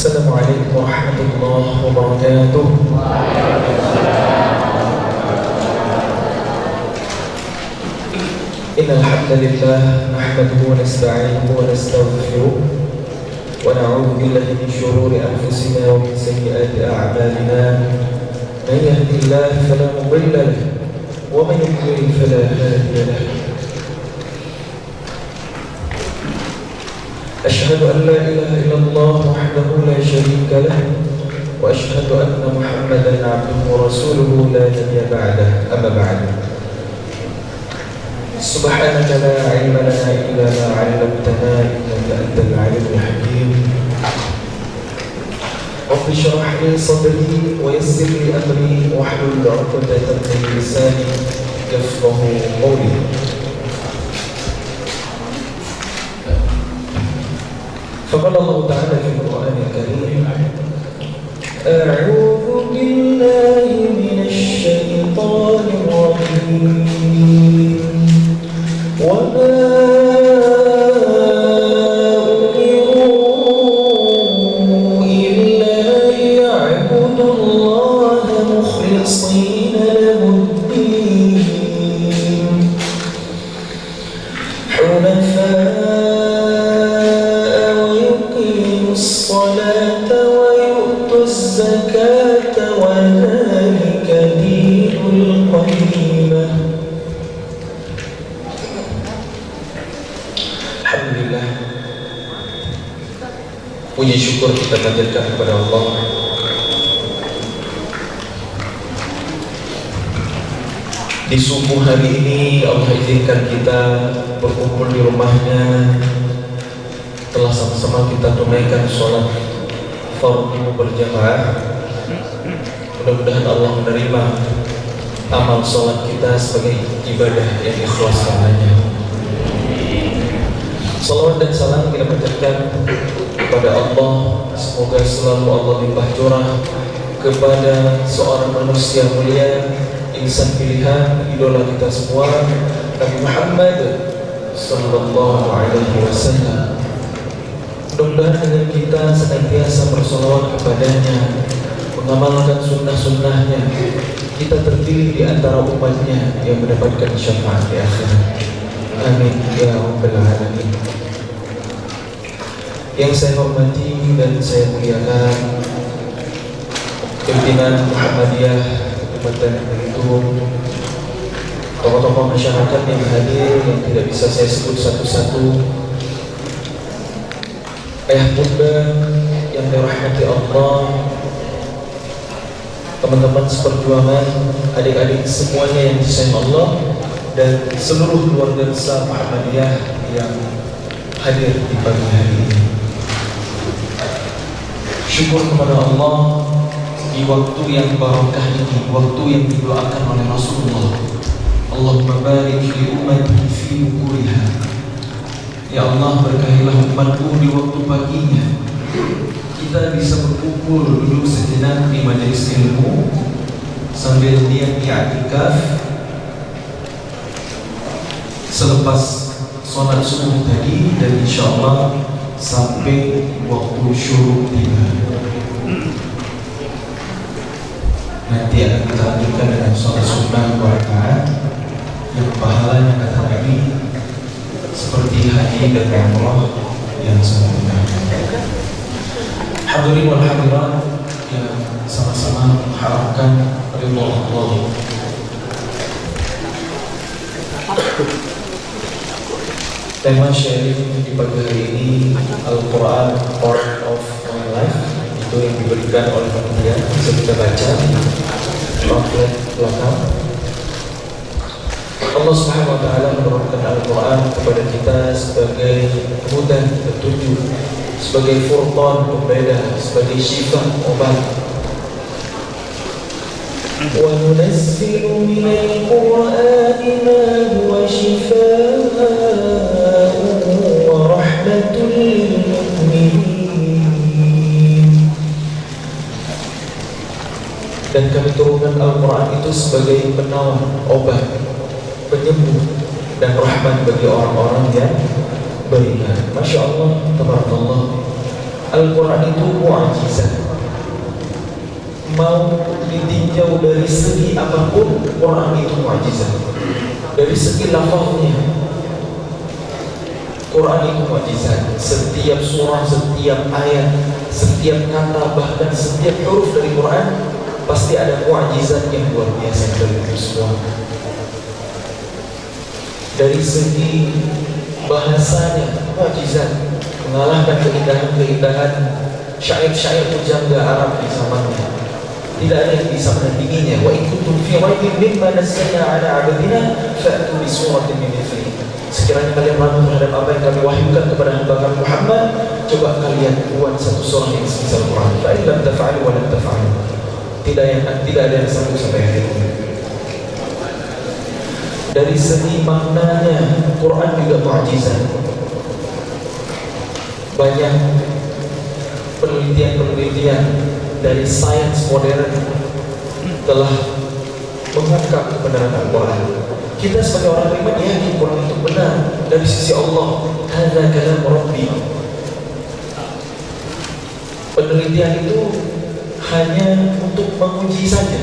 Assalamualaikum warahmatullahi wabarakatuh. Innal hamdalillah nahmaduhu wa nasta'inuhu wa nastaghfiruh wa na'udzu billahi min shururi anfusina wa min sayyiati a'malina. Man yahdihillahu fala mudilla lahu wa man yudlil fala hadiya lahu. أشهد أن لا إله إلا الله وحده لا شريك له وأشهد أن محمدا عبده ورسوله لا نبي بعده أما بعد سبحانك لا علم لنا إلا ما علمتنا إنك أنت العليم الحكيم رب اشرح لي صدري ويسر لي أمري واحلل عقدة من لساني يفقهوا قولي. فقال الله تعالى في القرآن الكريم أعوذ بالله من الشيطان الرجيم وما أمروا إلا ليعبدوا الله مخلصين له الدين حنفاء الصلاة ويؤتوا الزكاة وذلك دين القيمة. Alhamdulillah, puji syukur kita panjatkan kepada Allah di subuh hari ini. Allah izinkan kita berkumpul di rumahnya, telah sama-sama kita tunaikan sholat fardu berjamaah. Mudah-mudahan Allah menerima amal sholat kita sebagai ibadah yang ikhlas karenanya. Salawat dan salam kita panjatkan kepada Allah. Semoga selalu Allah limpah curah kepada seorang manusia mulia, insan pilihan, idola kita semua, Nabi Muhammad sallallahu alaihi wasallam. Mudah-mudahan dengan kita senantiasa bersolawat kepadanya, mengamalkan sunnah-sunnahnya, kita terpilih di antara umatnya yang mendapatkan syafaat di akhirat. Amin ya rabbal alamin. Yang saya hormati dan saya muliakan pimpinan Muhammadiyah Kabupaten Belitung, tokoh-tokoh masyarakat yang hadir yang tidak bisa saya sebut satu-satu, ayah bunda yang dirahmati Allah, teman-teman seperjuangan, adik-adik semuanya yang disayang Allah, dan seluruh keluarga besar Muhammadiyah yang hadir di pagi hari ini. Syukur kepada Allah di waktu yang barakah ini, waktu yang didoakan oleh Rasulullah. Allahumma barik li ummati fi bukuriha. Ya Allah, berkahilah umatku di waktu paginya. Kita bisa berkumpul duduk sejenak di majelis ilmu sambil niat i'tikaf selepas sholat subuh tadi, dan insyaallah sampai waktu syuruk tiba. Nanti akan kita lanjutkan dengan sholat sunnah 2 rakaat yang pahalanya kata Nabi seperti haji dan umrah yang sempurna. Hadirin wal hadirat yang sama-sama mengharapkan ridha Allah. Tema sharing di pagi hari ini Al-Quran Part of My Life, itu yang diberikan oleh panitia. Bisa kita baca pamflet belakang. Allah Subhanahu wa taala menurunkan Al-Quran kepada kita sebagai hudan, petunjuk, sebagai furqan, pembeda, sebagai syifa, obat. Wa nunazzilu minal Qur'ani ma huwa shifaa'un wa rahmatun lil mu'minin. Dan kami turunkan Al-Quran itu sebagai penawar, obat, penyembuh, dan rahmat bagi orang-orang yang beriman. Masya Allah, tabarakallah. Al-Quran itu mu'jizat. Mau ditinjau dari segi apapun, Quran itu mu'jizat. Dari segi lafaznya, Quran itu mu'jizat. Setiap surah, setiap ayat, setiap kata, bahkan setiap huruf dari Quran pasti ada mu'jizat yang luar biasa dari itu semua. Dari segi bahasanya mu'jizat, mengalahkan keindahan-keindahan syair-syair pujangga Arab di zamannya. Tidak ada yang bisa menandinginya. Wa in kuntum fi raibin mimma nazzalna ala 'abdina fa'tu bi suratin min mithlihi. Sekiranya kalian ragu terhadap apa yang kami wahyukan kepada hamba kami Muhammad, coba kalian buat satu surah yang semisal Quran. Fa in lam taf'alu wa lam taf'alu. Tidak ada yang sanggup sampai hari ini. Dari segi maknanya, Quran juga mu'jizat. Banyak penelitian dari sains modern telah mengungkap kebenaran Al-Quran. Kita sebagai orang beriman yakin Quran itu benar dari sisi Allah. Hadza kalam Rabbi. Penelitian itu hanya untuk menguji saja,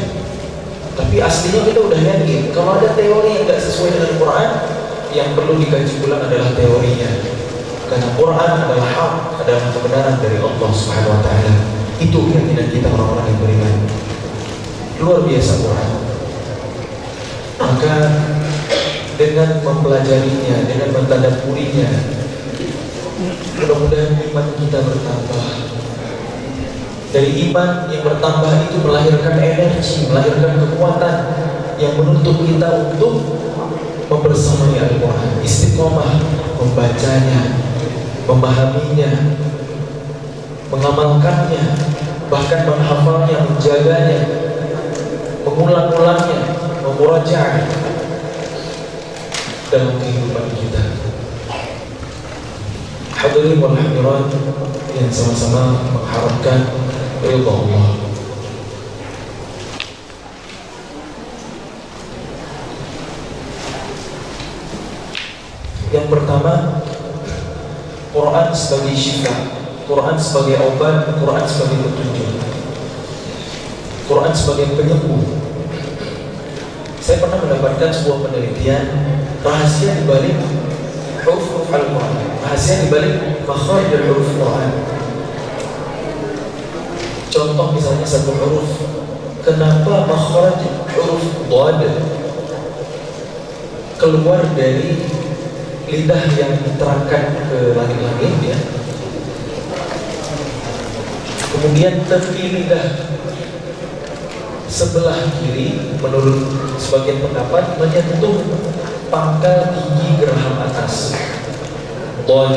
tapi aslinya kita udah yakin. Kalau ada teori yang tidak sesuai dengan Quran, yang perlu dikaji ulang adalah teorinya. Karena Quran adalah hak, adalah kebenaran dari Allah Subhanahu wa Ta'ala. Itu keyakinan kita orang-orang yang beriman. Luar biasa Quran. Maka dengan mempelajarinya, dengan mentadabburinya, mudah-mudahan iman kita bertambah. Dari iman yang bertambah itu melahirkan energi, melahirkan kekuatan yang menuntut kita untuk membersamai Al-Quran, istiqomah membacanya, memahaminya, mengamalkannya, bahkan menghafalnya, menjaganya, mengulang-ulangnya, memurajaah dalam kehidupan kita. Hadirin wal hadirat yang sama-sama mengharapkan ridha Allah. Yang pertama, Quran sebagai syifa, Quran sebagai obat, Quran sebagai petunjuk, Quran sebagai penyembuh. Saya pernah mendapatkan sebuah penelitian rahasia dibalik huruf Al-Quran, rahasia dibalik makhraj dari huruf Quran. Contoh misalnya satu huruf, kenapa makhraj huruf Dhad keluar dari lidah yang diterangkan ke langit-langit ya, kemudian tepi lidah sebelah kiri menurut sebagian pendapat menyentuh pangkal gigi geraham atas. Dhad,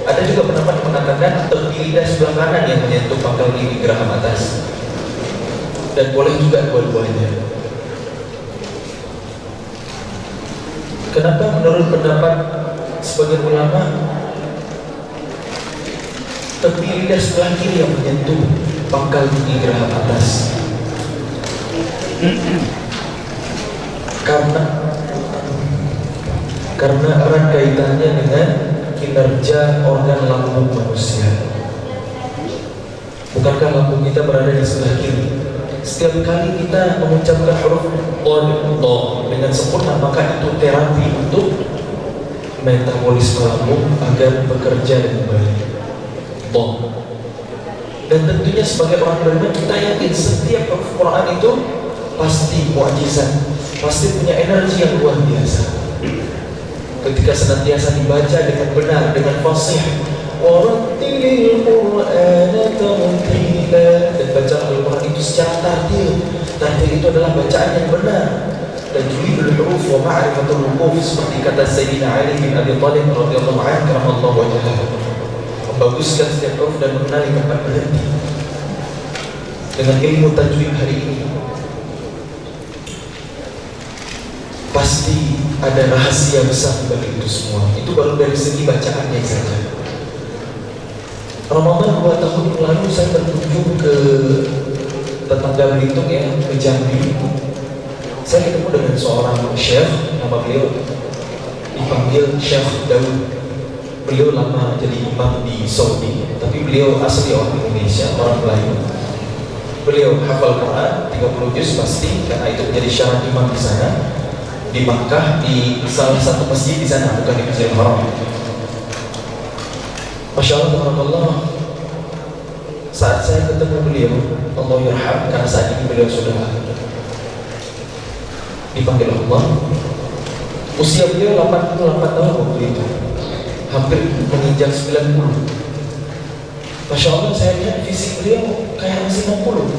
Ada juga pendapat yang mengatakan tepi lidah sebelah kanan yang menyentuh pangkal gigi geraham atas, dan boleh juga dua-duanya. Kenapa menurut pendapat sebagian ulama tepi lidah sebelah kiri yang menyentuh pangkal gigi geraham atas? Karena erat kaitannya dengan kinerja organ lambung manusia. Bukankah lambung kita berada di sebelah kiri? Setiap kali kita mengucapkan huruf do dengan sempurna, maka itu terapi untuk metabolisme lambung agar bekerja dengan baik. Dan tentunya sebagai orang beriman kita yakin setiap huruf Quran itu pasti mu'jizat, pasti punya energi yang luar biasa. Ketika senantiasa dibaca dengan benar, dengan fasih, warattilil Qur'ana tartila, dan baca Al-Quran itu secara tartil. Tartil itu adalah bacaan yang benar. Dan tajwidul huruf wa ma'rifatul wuquf, seperti kata Sayyidina Ali bin Abi Thalib radhiyallahu anhu karamallahu wajhahu, membaguskan setiap huruf dan mengenali tempat berhenti. Dengan ilmu tajwid hari ini pasti ada rahasia besar di balik itu semua. Itu baru dari segi bacaannya saja. Ramadan 2 tahun yang lalu saya berkunjung ke tetangga Belitung ya, ke Jambi. Saya ketemu dengan seorang syekh, nama beliau dipanggil Syekh Daud. Beliau lama jadi imam di Saudi, tapi beliau asli orang Indonesia, orang Melayu. Beliau hafal Quran 30 juz pasti, karena itu menjadi syarat imam di sana, di Makkah, di salah satu masjid di sana, bukan di Masjidil Haram. Masya Allah, tabarakallah. Saat saya ketemu beliau, Allah yarham, karena saat ini beliau sudah dipanggil Allah. Usia beliau 88 tahun waktu itu, hampir menginjak 90. Masya Allah, saya lihat fisik beliau kayak masih 60.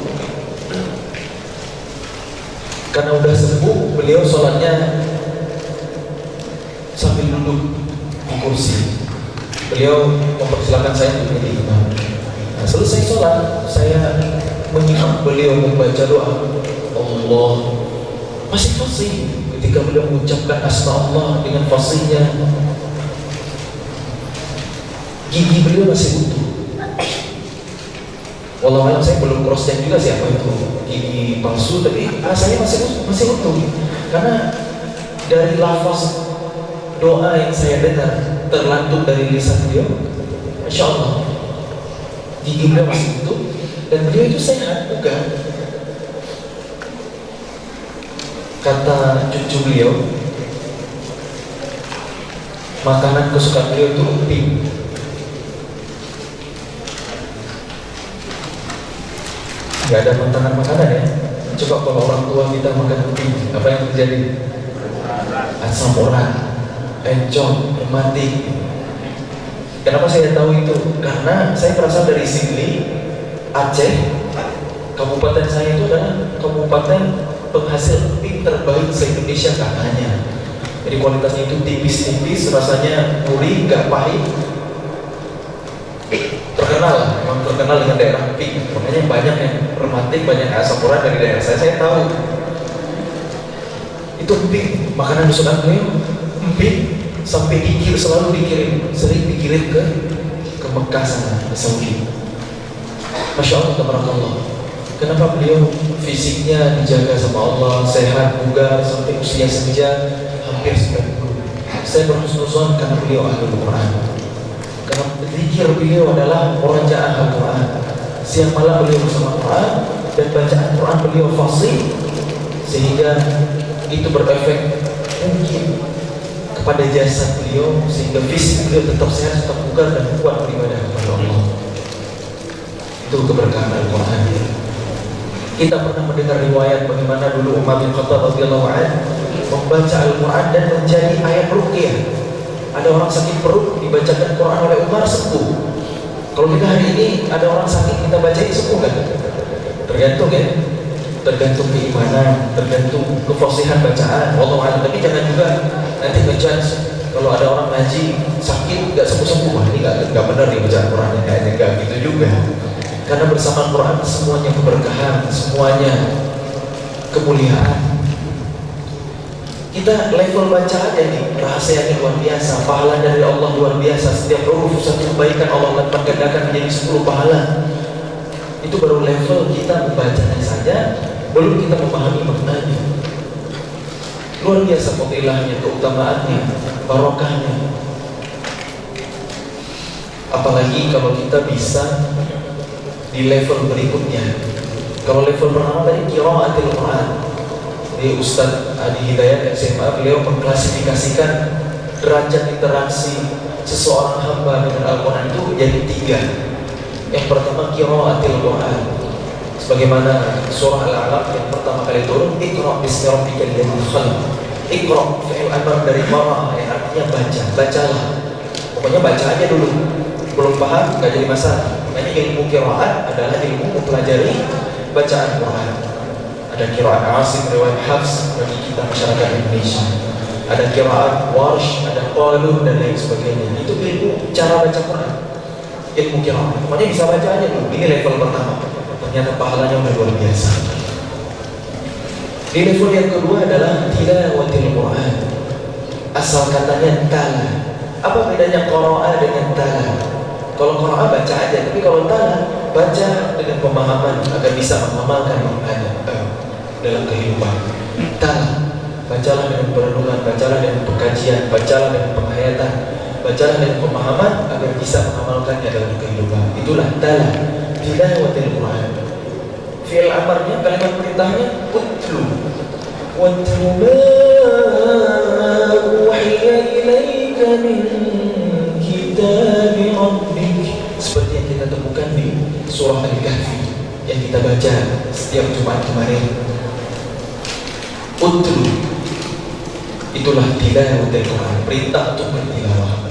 Karena udah sembuh, beliau sholatnya sambil duduk di kursi. Beliau mempersilakan saya untuk menjadi imam. Nah, selesai sholat, saya menyimak beliau membaca doa. Allah masih fasih ketika beliau mengucapkan asma Allah dengan fasihnya. Gigi beliau masih utuh. Wallahualam, saya belum cross check juga siapa itu gigi palsu, tapi rasanya masih utuh. Karena dari lafaz doa yang saya dengar terlantung dari lisan beliau, Masya Allah, gigi beliau masih utuh dan beliau itu sehat bukan? Kata cucu beliau, makanan kesukaan beliau itu emping. Gak ada makanan ya. Coba kalau orang tua kita makan emping, apa yang terjadi? Asam urat, encok, rematik. Kenapa saya tahu itu? Karena saya berasal dari Singli, Aceh. Kabupaten saya itu adalah kabupaten penghasil emping terbaik se-Indonesia katanya. Jadi kualitasnya itu tipis-tipis, rasanya gurih, gak pahit. Terkenal, memang terkenal dengan daerah emping. Makanya banyak yang rematik, banyak asam urat dari daerah saya tahu. Itu emping, makanan kesukaan beliau, emping. Sampai selalu sering dikirim ke Mekah sana, ke Saudi. Masya Allah, tabarakallah. Kenapa beliau fisiknya dijaga sama Allah, sehat, bugar, sampai usia senja, hampir 90. Saya berhusnuzon karena beliau ahlul Quran. Karena zikir beliau adalah murajaah Al-Quran. Siang malam beliau bersama Quran, dan bacaan Quran beliau fasih, sehingga itu berefek mungkin pada jasad beliau, sehingga fisik beliau tetap sehat, tetap bugar dan kuat beribadah kepada Allah. Itu keberkahan Al-Quran. Kita pernah mendengar riwayat bagaimana dulu Umar bin Khattab radhiyallahu anhu membaca Al-Quran dan menjadi ayat ruqyah. Ada orang sakit perut, dibacakan Quran oleh Umar, sembuh. Kalau kita hari ini ada orang sakit, kita bacain, sembuh kan? Tergantung ya, tergantung keimanan, tergantung kefasihan bacaan. Wallahu a'lam. Tapi jangan juga nanti ngejudge kalau ada orang ngaji sakit nggak sembuh-sembuh, wah ini nggak benar nih bacaan Qurannya, kayaknya nggak gitu juga. Karena bersama Quran semuanya keberkahan, semuanya kemuliaan. Kita level baca aja nih, rahasianya luar biasa, pahala dari Allah luar biasa. Setiap huruf satu kebaikan Allah lipat gandakan menjadi 10 pahala. Itu baru level kita membacanya saja, belum kita memahami maknanya. Luar biasa fadilahnya, keutamaannya, barokahnya. Apalagi kalau kita bisa di level berikutnya. Kalau level pertama tadi qiraatul Quran, di Ustadz Adi Hidayat SMA, beliau mengklasifikasikan derajat interaksi seseorang hamba dengan Al-Quran itu jadi 3. Yang pertama qiraatul Quran, sebagaimana surah Al-Alaq yang pertama kali turun, Iqra bismi rabbikal ladzi khalaq. Iqra fi'il amr dari qara, yang artinya bacalah. Pokoknya baca aja dulu. Belum paham nggak jadi masalah. Ini ilmu qiraat adalah ilmu mempelajari bacaan Quran. Ada qiraat Asim riwayat Hafs bagi kita masyarakat Indonesia. Ada qiraat Warsh, ada Qalun dan lain sebagainya. Itu ilmu cara baca Quran. Ilmu qiraat. Pokoknya bisa baca aja dulu. Ini level pertama. Ternyata pahalanya udah luar biasa. Di level yang kedua adalah tilawatil Quran. Asal katanya tala. Apa bedanya qiraat dengan tala? Kalau qiraat baca aja, tapi kalau tala baca dengan pemahaman agar bisa mengamalkan maknanya. dalam kehidupan. Bacalah dengan perenungan, bacalah dengan pengkajian, bacalah dengan penghayatan, bacalah dengan pemahaman agar bisa mengamalkannya dalam kehidupan. Itulah tilawatil Quran. Fi'il amarnya, kalimat perintahnya utlu. Watlu ma uhiya ilaika min kitabi rabbik. Seperti yang kita temukan di surah Al-Kahfi yang kita baca setiap Jumat kemarin. Utlu, itulah tilawatil Quran, perintah untuk bertilawah.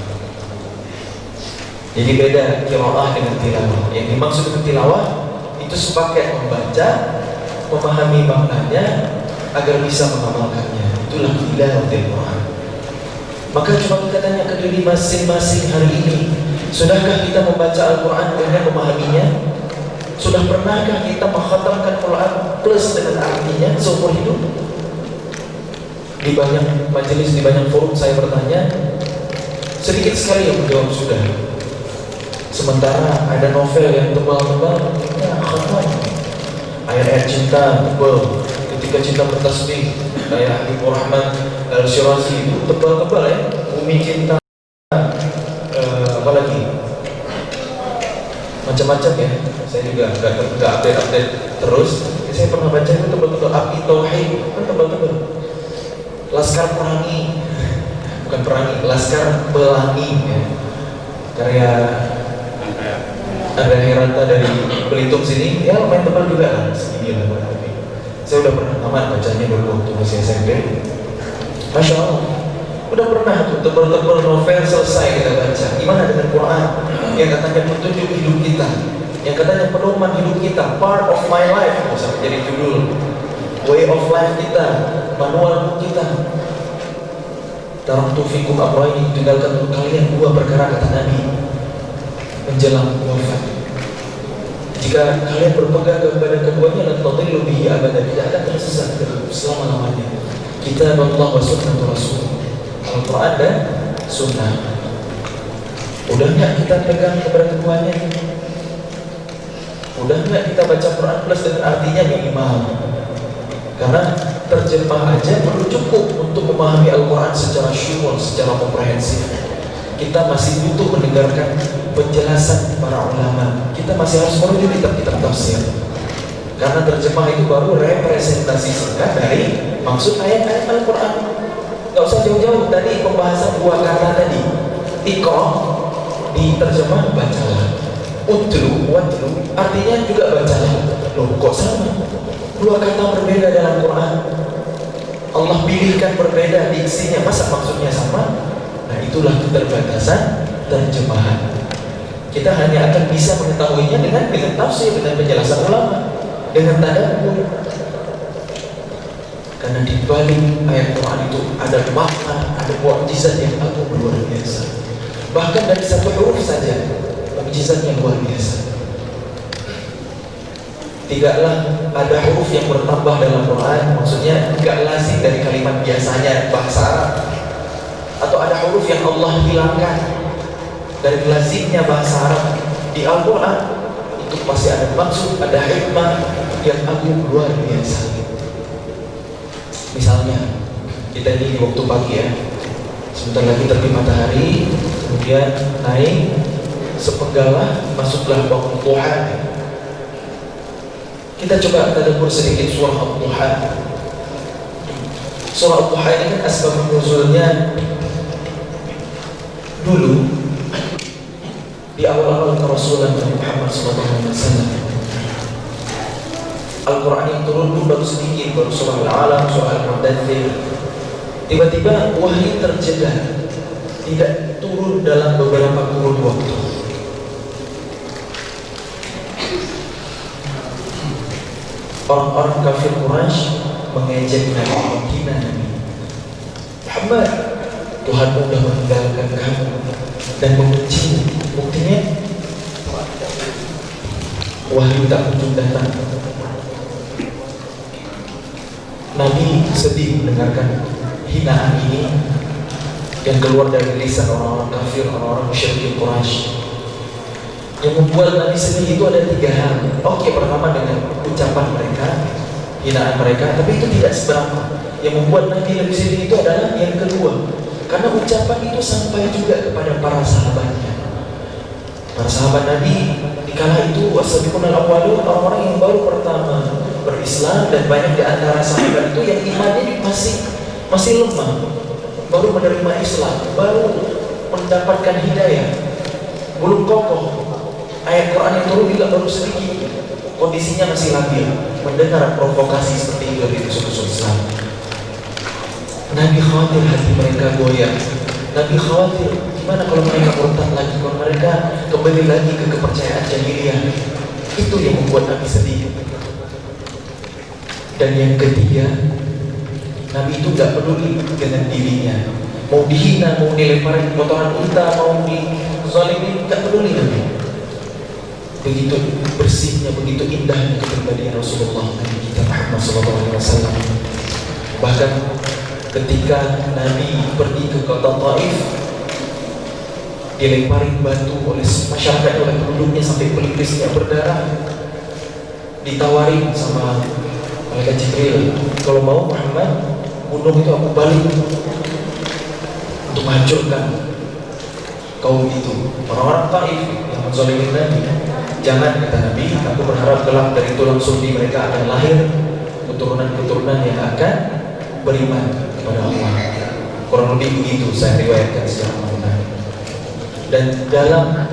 Jadi beda qiraah dengan tilawah. Yang dimaksud dengan tilawah itu sepaket membaca, memahami maknanya agar bisa mengamalkannya. Itulah tilawatil Quran. Maka coba kita tanya ke diri masing-masing hari ini, sudahkah kita membaca Al-Quran dengan memahaminya? Sudah pernahkah kita mengkhatamkan Quran plus dengan artinya seumur hidup? Di banyak majelis, di banyak forum saya bertanya, sedikit sekali yang menjawab sudah. Sementara ada novel yang tebal-tebal, ya khatam. Ayat-ayat cinta tebal, ketika cinta bertasbih, kayak Habibur Rahman Al-Syirazi itu tebal-tebal ya, Bumi Cinta, apalagi macam-macam ya. Saya juga nggak update terus. Saya pernah baca itu tebal-tebal. Api Tauhid kan tebal-tebal. Laskar Pelangi, bukan perangi, Laskar Pelangi ya. Karya Andrea Heranta dari Belitung sini, ya lumayan tebal juga lah, segini lah kurang lebih. Saya udah pernah tamat bacanya dulu waktu masih SMP. Masya Allah, udah pernah tuh tebal-tebal novel selesai kita baca. Gimana dengan Quran yang katanya petunjuk hidup kita, yang katanya pedoman hidup kita, part of my life, sampai jadi judul, way of life kita, manual kita. Taraktu fikum amrayni, tinggalkan untuk kalian dua perkara, kata Nabi menjelang wafat. Jika kalian berpegang kepada keduanya, lan tadillu bihi abadan, tidak akan tersesat selama-lamanya. Kitab Allah wa sunnah Rasul, Al-Quran dan Sunnah. Udah nggak kita pegang kepada keduanya? Udah nggak kita baca Quran plus dengan artinya minimal? Karena terjemah aja perlu cukup untuk memahami Al-Quran secara syumul, secara komprehensif. Kita masih butuh mendengarkan penjelasan para ulama. Kita masih harus merujuk kitab-kitab tafsir. Karena terjemah itu baru representasi singkat dari maksud ayat-ayat Al-Quran. Gak usah jauh-jauh, tadi pembahasan dua kata tadi. Iqra, diterjemah bacalah. Utlu, watlu, artinya juga bacalah. Loh kok sama? Dua kata berbeda dalam Quran. Allah pilihkan berbeda diksinya, masa maksudnya sama? Nah itulah keterbatasan terjemahan. Kita hanya akan bisa mengetahuinya dengan tafsir, dengan penjelasan ulama, dengan tadabbur. Karena di balik ayat Quran itu ada makna, ada mukjizat yang agung luar biasa. Bahkan dari satu huruf saja mukjizatnya luar biasa. Tidaklah ada huruf yang bertambah dalam Quran, maksudnya enggak lazim dari kalimat biasanya bahasa Arab, atau ada huruf yang Allah hilangkan dari lazimnya bahasa Arab di Al-Quran. Itu pasti ada maksud, ada hikmah yang agung luar biasa. Misalnya kita ini di waktu pagi ya, sebentar lagi terbit matahari, kemudian naik sepenggalah, masuklah waktu duha. Kita coba tadabbur sedikit surah Al-Duha. Surah Al-Duha ini kan asbab nuzulnya dulu di awal-awal kerasulan Nabi Muhammad SAW. Al-Quran yang turun dulu baru sedikit, baru surah Al-Alam, surah Al-Mudaththir. Tiba-tiba wahyu terjeda, tidak turun dalam beberapa kurun waktu. Orang-orang kafir Quraisy mengejek Nabi, menghina Nabi Muhammad. Tuhanmu sudah meninggalkan kamu dan membenci. Buktinya wahyu tak kunjung datang. Nabi sedih mendengarkan hinaan ini yang keluar dari lisan orang-orang kafir, orang-orang musyrikin Quraisy. Yang membuat Nabi sedih itu ada tiga hal. Oke, pertama dengan ucapan mereka, hinaan mereka, tapi itu tidak seberapa. Yang membuat Nabi lebih sedih itu adalah yang kedua, karena ucapan itu sampai juga kepada para sahabatnya. Para sahabat Nabi di kala itu wasabiqunal awwalun, orang-orang yang baru pertama berislam, dan banyak di antara sahabat itu yang imannya masih lemah, baru menerima Islam, baru mendapatkan hidayah, belum kokoh. Ayat Quran yang turun juga baru sedikit, kondisinya masih labil. Mendengar provokasi seperti itu dari musuh-musuh Islam, Nabi khawatir hati mereka goyah. Nabi khawatir gimana kalau mereka murtad lagi, kalau mereka kembali lagi ke kepercayaan jahiliyah. Itu yang membuat Nabi sedih. Dan yang ketiga, Nabi itu gak peduli dengan dirinya, mau dihina, mau dilemparin kotoran unta, mau dizalimin, gak peduli Nabi. Begitu bersihnya, begitu indahnya kepribadian Rasulullah Nabi kita Muhammad SAW. Bahkan ketika Nabi pergi ke kota Taif, dilemparin batu oleh masyarakat, oleh penduduknya sampai pelipisnya berdarah. Ditawarin sama malaikat Jibril, kalau mau Muhammad gunung itu aku balik untuk menghancurkan kaum itu, orang-orang Taif yang menzalimin Nabi. Jangan, kata Nabi, aku berharap kelak dari tulang sulbi mereka akan lahir keturunan-keturunan yang akan beriman kepada Allah. Kurang lebih begitu saya riwayatkan secara mengenai. Dan dalam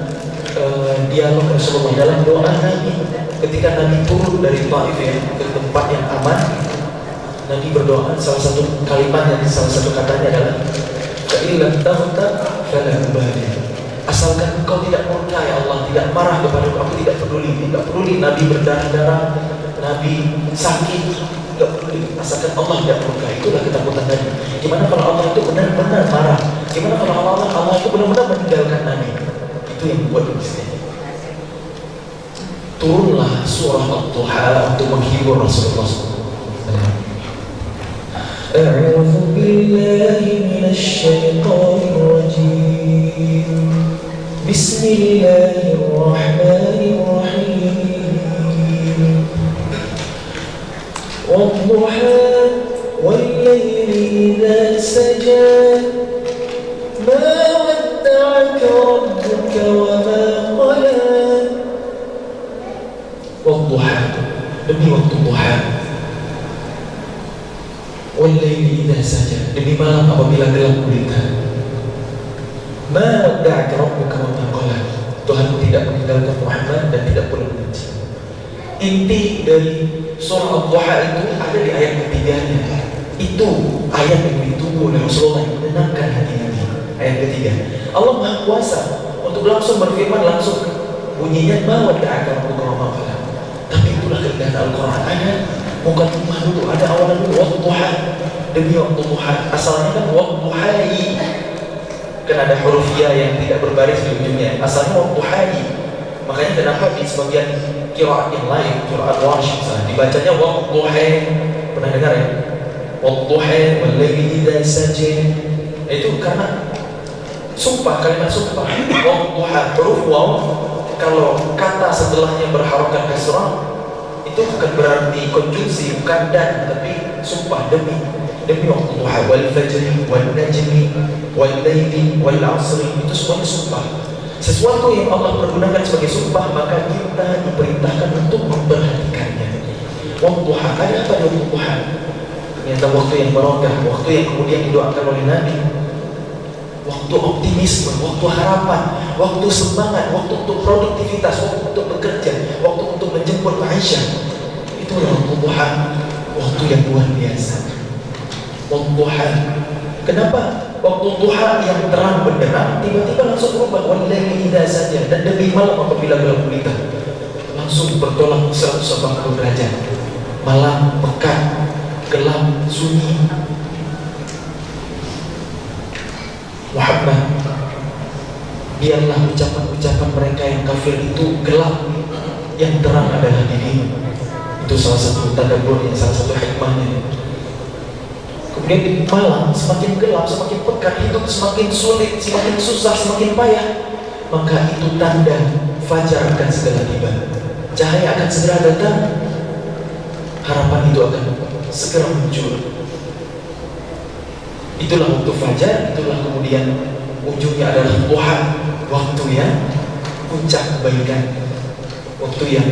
dialog Rasulullah, dalam doa Nabi ketika Nabi turun dari Taif ke tempat yang aman, Nabi berdoa, salah satu kalimatnya, salah satu katanya adalah "Fa'ilam taghta fala ubali." Asalkan engkau tidak murka ya Allah, tidak marah kepada aku, tidak peduli. Tidak peduli Nabi berdarah-darah, Nabi sakit, tidak peduli. Asalkan Allah tidak murka. Itulah ketakutan Nabi. Gimana kalau Allah itu benar-benar marah? Gimana kalau Allah itu benar-benar meninggalkan Nabi? Itu yang membuat Nabi. Turunlah surah Al-Duha untuk menghibur Rasulullah SAW. A'udzu billahi minasy syaithanir rajim. Bismillahirrahmanirrahim. Wad-duha wal-laili idza saja, ma wadda'aka rabbuka wa ma qala. Wad-duha, demi waktu duha. Wal-laili idza saja, demi malam apabila gelap gulita. Ma wadda'aka rabbuka wa ma qala. Tuhanmu tidak meninggalkan Muhammad dan tidak pula membenci. Inti dari surah Al-Duha itu ada di ayat ketiganya. Itu ayat yang ditunggu oleh Rasulullah, yang menenangkan hati Nabi. Ayat ketiga, Allah Maha Kuasa untuk langsung berfirman, langsung bunyinya ma wadda'aka rabbuka wa ma qala. Tapi itulah keindahan Al-Quran. Ada muqaddimah dulu, ada awalan dulu. Wad-duha, demi waktu duha. Asalnya kan wad-duhai, kan ada huruf ya yang tidak berbaris di ujungnya. Asalnya wad-duhai. Makanya kenapa di sebagian qiraat yang lain, qiraat Warsh misalnya, dibacanya wad-duhai. Pernah dengar ya? Wad-duhai wal-laili idza saja. Itu karena sumpah, kalimat sumpah. Wad-duha, huruf waw, kalau kata setelahnya berharokat kasrah, itu bukan berarti konjungsi, bukan dan, tapi sumpah, demi waktu duha. Wal fajri wal najmi wal laili wal asri, itu semuanya sumpah. Sesuatu yang Allah pergunakan sebagai sumpah, maka kita diperintahkan untuk memperhatikannya. Waktu duha, ada apa di waktu duha? Ternyata waktu yang barokah, waktu yang kemudian didoakan oleh Nabi, waktu optimisme, waktu harapan, waktu semangat, waktu untuk produktivitas, waktu untuk bekerja, waktu untuk menjemput Aisyah. Itu waktu duha, waktu yang luar biasa. Waktu duha. Kenapa waktu duha yang terang benderang tiba-tiba langsung berubah wal-laili idza saja, dan demi malam apabila gelap gulita, langsung bertolak 180 derajat. Malam pekat, gelap, sunyi. Muhammad, biarlah ucapan-ucapan mereka yang kafir itu gelap, yang terang adalah dirimu. Itu salah satu tadabbur, salah satu hikmahnya. Kemudian di malam semakin gelap, semakin pekat, hidup semakin sulit, semakin susah, semakin payah, maka itu tanda fajar akan segera tiba, cahaya akan segera datang. harapan itu akan segera muncul. Itulah waktu fajar, itulah kemudian ujungnya adalah duha, waktu yang puncak kebaikan, waktu yang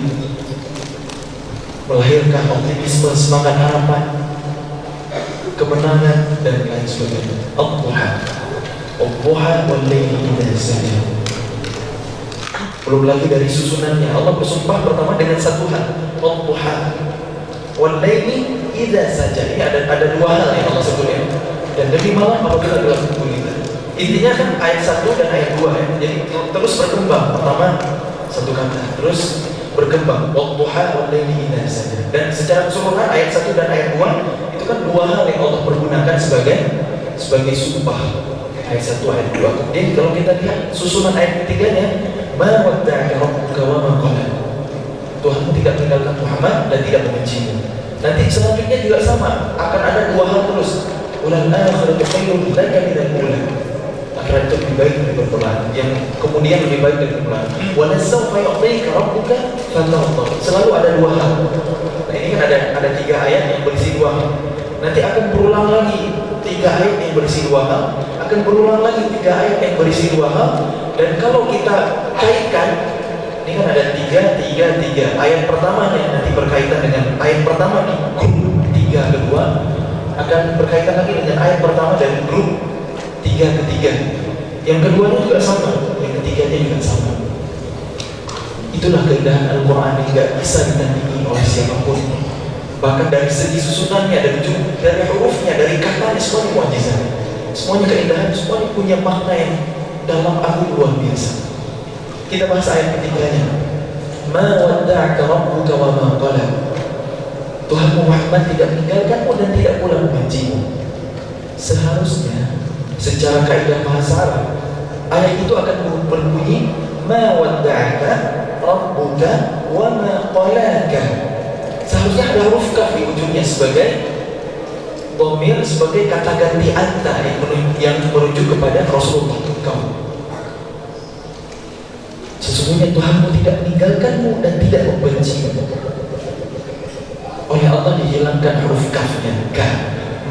melahirkan optimisme, semangat harapan, kemenangan dan lain sebagainya. Ad-duha, ad-duha wal laili idza saja. Belum lagi dari susunannya, Allah bersumpah pertama dengan satu hal, ad-duha wal laili idza saja. Ini ada dua hal yang Allah sebutkan. Dan demi malam apabila dilakukan gulita. Intinya kan ayat 1 dan ayat 2 ya. Jadi terus berkembang. Pertama satu kata, terus berkembang. Wadduha wal laili idza saja. Dan secara keseluruhan ayat 1 dan ayat 2 itu kan dua hal yang Allah pergunakan sebagai sumpah. Ayat 1 ayat 2. Kemudian kalau kita lihat susunan ayat ketiganya, ma wadda'aka rabbuka wa ma qala. Tuhanmu tidak meninggalkan Muhammad dan tidak membencimu. Nanti selanjutnya juga sama, akan ada dua hal terus. Ulal akhiratu khairun laka minal ula. Akhirat itu lebih baik dari permulaan, yang kemudian lebih baik dari permulaan. Wa lasawfa yu'tika rabbuka fatarda. Selalu ada dua hal. Nah, ini kan ada tiga ayat yang berisi dua hal. Nanti akan berulang lagi tiga ayat yang berisi dua hal, akan berulang lagi tiga ayat yang berisi dua hal. Dan kalau kita kaitkan, ini kan ada tiga. Ayat pertamanya nanti berkaitan dengan ayat pertama di grup 3 kedua, akan berkaitan lagi dengan ayat pertama dari grup 3 ketiga. Yang keduanya juga sama, yang ketiganya juga sama. Itulah keindahan Al-Quran yang tidak bisa ditandingi oleh siapapun. Bahkan dari segi susunannya, dari hurufnya, dari katanya, semuanya mukjizat. Semuanya keindahan, semuanya punya makna yang dalam agung luar biasa. Kita bahas ayat ketiganya. Ma wadda'aka rabbuka wa ma qala. Tuhan Muhammad tidak meninggalkanmu dan tidak pula membencimu. Seharusnya secara kaidah bahasa Arab, ayat itu akan berbunyi ma wadda'aka rabbuka wa ma qalaka. Seharusnya ada huruf kaf di ujungnya sebagai dhamir, sebagai kata ganti anta yang merujuk kepada Rasulullah. Sesungguhnya Tuhanmu tidak meninggalkanmu dan tidak membencimu. Oleh Allah dihilangkan huruf kafnya, ka.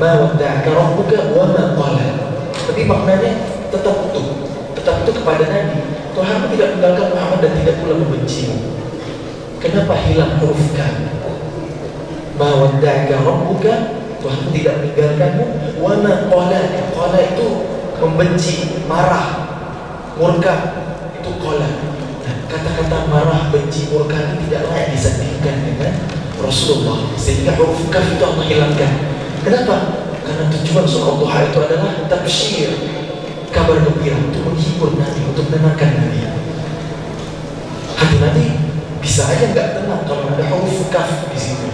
Ma wadda'aka rabbuka wa ma qala. Tapi maknanya tetap utuh kepada Nabi. Tuhanmu tidak meninggalkan Muhammad dan tidak pula membencimu. Kenapa hilang huruf ka? Ma wadda'aka rabbuka, Tuhanmu tidak meninggalkanmu, wa ma qala. Qala itu membenci, marah, murka, itu qala. Kata-kata marah, benci, murka ini tidak layak disandingkan dengan Rasulullah, sehingga huruf kaf itu Allah hilangkan. Kenapa? Karena tujuan surah Duha itu adalah tabsyir, kabar gembira, untuk menghibur Nabi, untuk menenangkan Nabi. Hati Nabi bisa aja nggak tenang kalau ada huruf kaf di situ.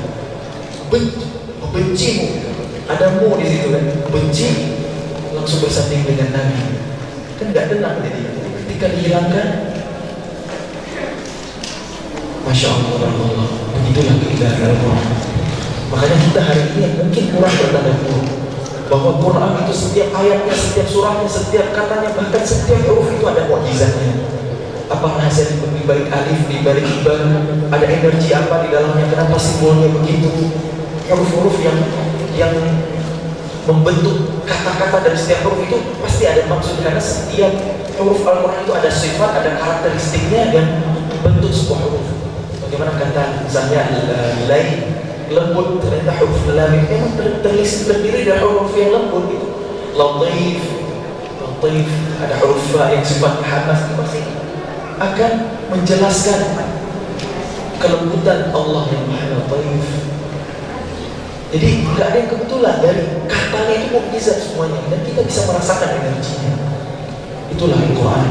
Bencimu, ada mu di situ kan, benci langsung bersanding dengan Nabi, kan nggak tenang. Jadi ketika dihilangkan, Masya Allah, begitulah keindahan Al-Quran. Makanya kita hari ini mungkin kurang bertadabbur bahwa Quran itu setiap ayatnya, setiap surahnya, setiap katanya, bahkan setiap huruf itu ada mukjizatnya. Apa rahasia di balik alif, di balik ba, ada energi apa di dalamnya, kenapa simbolnya begitu? Huruf-huruf yang membentuk kata-kata dari setiap huruf itu pasti ada maksud, karena setiap huruf Al-Quran itu ada sifat, ada karakteristiknya dan bentuk sebuah huruf. Bagaimana kata misalnya lain, lembut, ternyata huruf lam itu memang terdiri dari huruf yang lembut itu. Latif, ada huruf fa yang sifatnya hanas, itu pasti akan menjelaskan kelembutan Allah yang Maha Latif. Jadi nggak ada yang kebetulan, dari katanya itu mukjizat semuanya, dan kita bisa merasakan energinya. Itulah Al-Quran.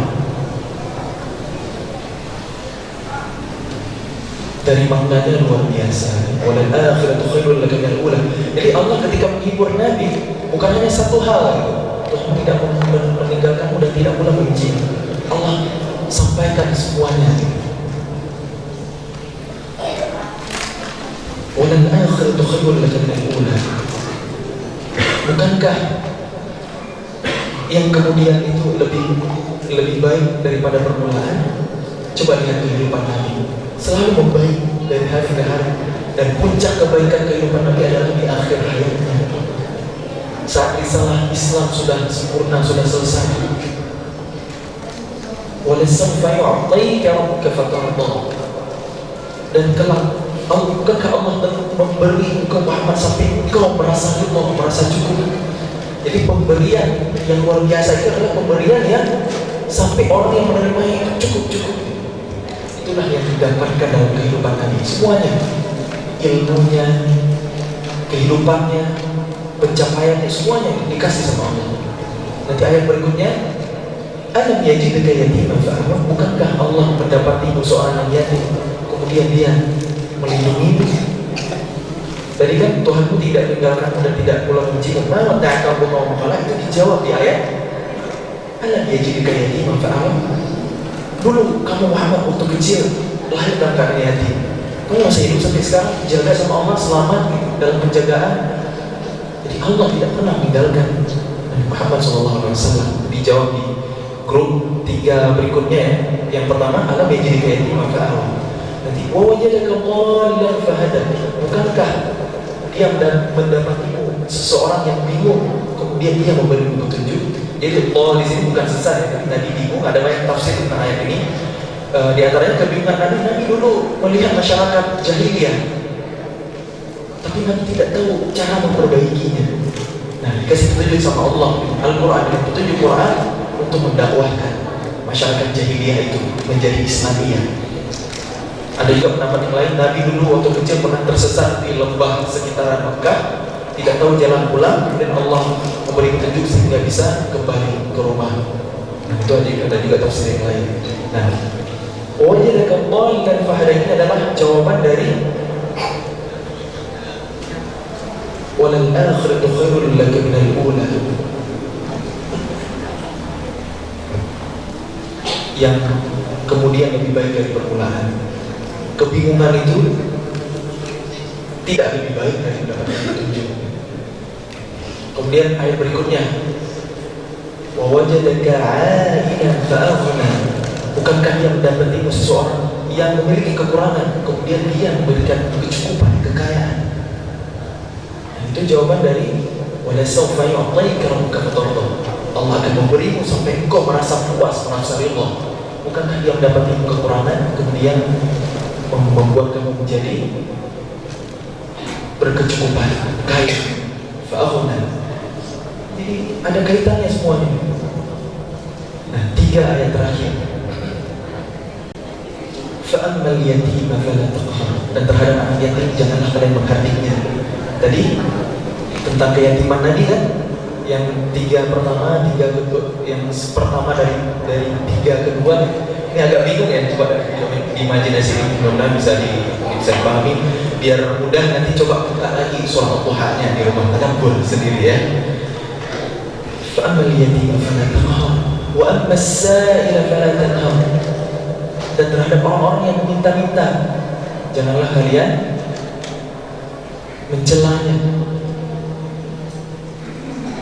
Dari maknanya luar biasa. Walal akhiratu khairul laka minal ula. Jadi Allah ketika menghibur Nabi bukan hanya satu hal, Tuhan tidak meninggalkanmu dan tidak pula membenci. Allah sampaikan semuanya. Walal akhiratu khairul laka minal ula. Bukankah yang kemudian itu lebih baik daripada permulaan? Coba lihat kehidupan Nabi, selalu membaik dari hari ke hari. Dan puncak kebaikan kehidupan Nabi adalah di akhir hayatnya, saat risalah Islam sudah sempurna, sudah selesai. Walasawfa yu'tika rabbuka fatarda. Dan kelak bukankah Allah memberi engkau Muhammad sampai engkau merasa ridha, merasa cukup. Jadi pemberian yang luar biasa itu adalah pemberian yang sampai orang yang menerimanya cukup. Itulah yang didapatkan dalam kehidupan Nabi. Semuanya, ilmunya, kehidupannya, pencapaiannya, semuanya dikasih sama Allah. Nanti ayat berikutnya, alam yajidka yatiman fa'awa. Bukankah Allah mendapatimu seorang yatim, kemudian dia melindungimu? Tadi kan Tuhanmu tidak meninggalkanmu dan tidak pula membencimu. Mana ta'akamu wa maqala, itu dijawab di ayat alam yajidka yatiman fa'awa. Dulu kamu Muhammad waktu kecil lahir dalam keadaan yatim, kamu masih hidup sampai sekarang, dijaga sama Allah, selamat dalam penjagaan. Jadi Allah tidak pernah meninggalkan Muhammad SAW. Dijawab di grup 3 berikutnya ya. Yang pertama, alam yajidka yatiman fa'awa. Nanti wawajadaka dhallan fahada. Bukankah dia mendapatimu seseorang yang bingung, kemudian dia memberi petunjuk? Jadi Allah di sini bukan sesat ya, tapi Nabi bingung. Ada banyak tafsir tentang ayat ini. Di antaranya kebingungan Nabi dulu melihat masyarakat jahiliyah, tapi Nabi tidak tahu cara memperbaikinya. Nah, dikasih petunjuk sama Allah, Al-Quran, dengan petunjuk Quran untuk mendakwahkan masyarakat jahiliyah itu menjadi Islamiyah. Ada juga pendapat yang lain, Nabi dulu waktu kecil pernah tersesat di lembah sekitaran Mekah, tidak tahu jalan pulang, kemudian Allah memberi petunjuk sehingga bisa kembali ke rumah. Nah, itu ada juga tafsir yang lain. Nah, wajadaka dhallan fahada ini adalah jawaban dari walal akhiratu khairul laka minal ula, yang kemudian lebih baik dari permulaan. Kebingungan itu tidak lebih baik dari mendapatkan petunjuk. Kemudian ayat berikutnya, wa wajadaka 'ailan fa'aghna. Bukankah dia mendapatimu seseorang yang memiliki kekurangan, kemudian dia memberikan kecukupan, kekayaan? Nah, itu jawaban dari walasawfa yu'tika rabbuka fatarda. Allah akan memberimu sampai engkau merasa puas, merasa ridha. Bukankah dia mendapatimu kekurangan, kemudian membuat kamu menjadi berkecukupan, kaya, fa'aghna. Jadi ada kaitannya semuanya. Nah, 3 ayat terakhir, fa'ammal yatima fala taqhar. Dan terhadap anak yatim janganlah kalian menghardiknya. Tadi tentang keyatiman Nabi kan, yang 3 pertama, 3 kedua, yang pertama dari 3 kedua. Ini agak bingung ya, coba imajinasi ini mudah-mudahan bisa dipahami biar mudah. Nanti coba buka lagi surah Al-Duha-nya di rumah, tadabbur sendiri ya. Fa'ammal yatima fala taqhar wa amma as-sa'ila fala tanhar. Dan terhadap orang-orang yang meminta-minta, janganlah kalian mencelanya.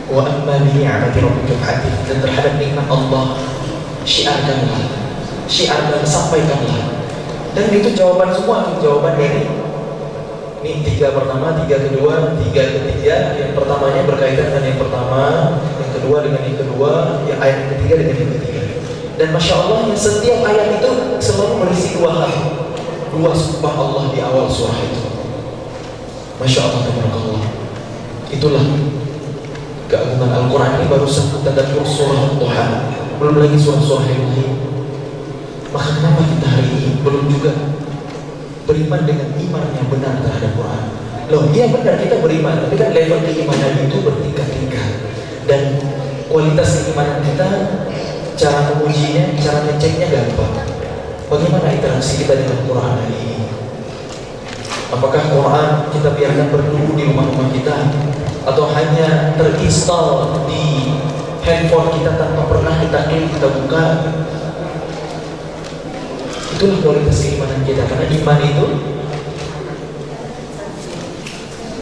Wa amma bi ni'mati rabbika fahadith. Dan terhadap nikmat Allah syiarkanlah, sampaikanlah. Dan itu jawaban semua, itu jawaban dari ini 3 pertama, 3 kedua, 3 ketiga. Yang pertamanya berkaitan dengan yang pertama, yang kedua dengan yang kedua, yang ayat yang ketiga dengan yang ketiga. Dan Masya Allah, yang setiap ayat itu selalu berisi 2 hal, 2 sumpah Allah di awal surah itu. Masya Allah, tabarakallah. Itulah keagungan Al-Quran ini. Baru satu tadabbur surah Duha, belum lagi surah-surah yang lain. Maka kenapa kita hari ini belum juga beriman dengan iman yang benar terhadap Quran? Loh, iya benar kita beriman, tapi kan level keimanan itu bertingkat-tingkat. Dan kualitas keimanan kita, cara mengujinya, cara ngeceknya gampang. Bagaimana interaksi kita dengan Quran hari ini? Apakah Quran kita biarkan berdulu di rumah-rumah kita, atau hanya terinstall di handphone kita tanpa pernah kita klik, kita buka? Itulah kualitas keimanan kita. Karena iman itu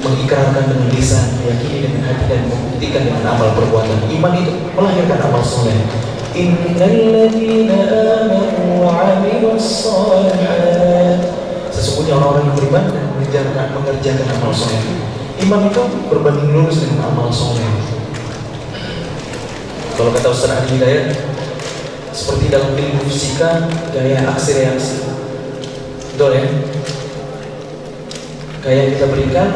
mengikrarkan dengan lisan, meyakini dengan hati, dan membuktikan dengan amal perbuatan. Iman itu melahirkan amal soleh. Innal ladzina amanu wa 'amilus shalihat. Sesungguhnya orang-orang yang beriman dan mengerjakan amal soleh. Iman itu berbanding lurus dengan amal soleh. Kalau kata Ustaz Adi Hidayat, seperti dalam ilmu fisika, gaya aksi reaksi. Betul ya? Gaya yang kita berikan,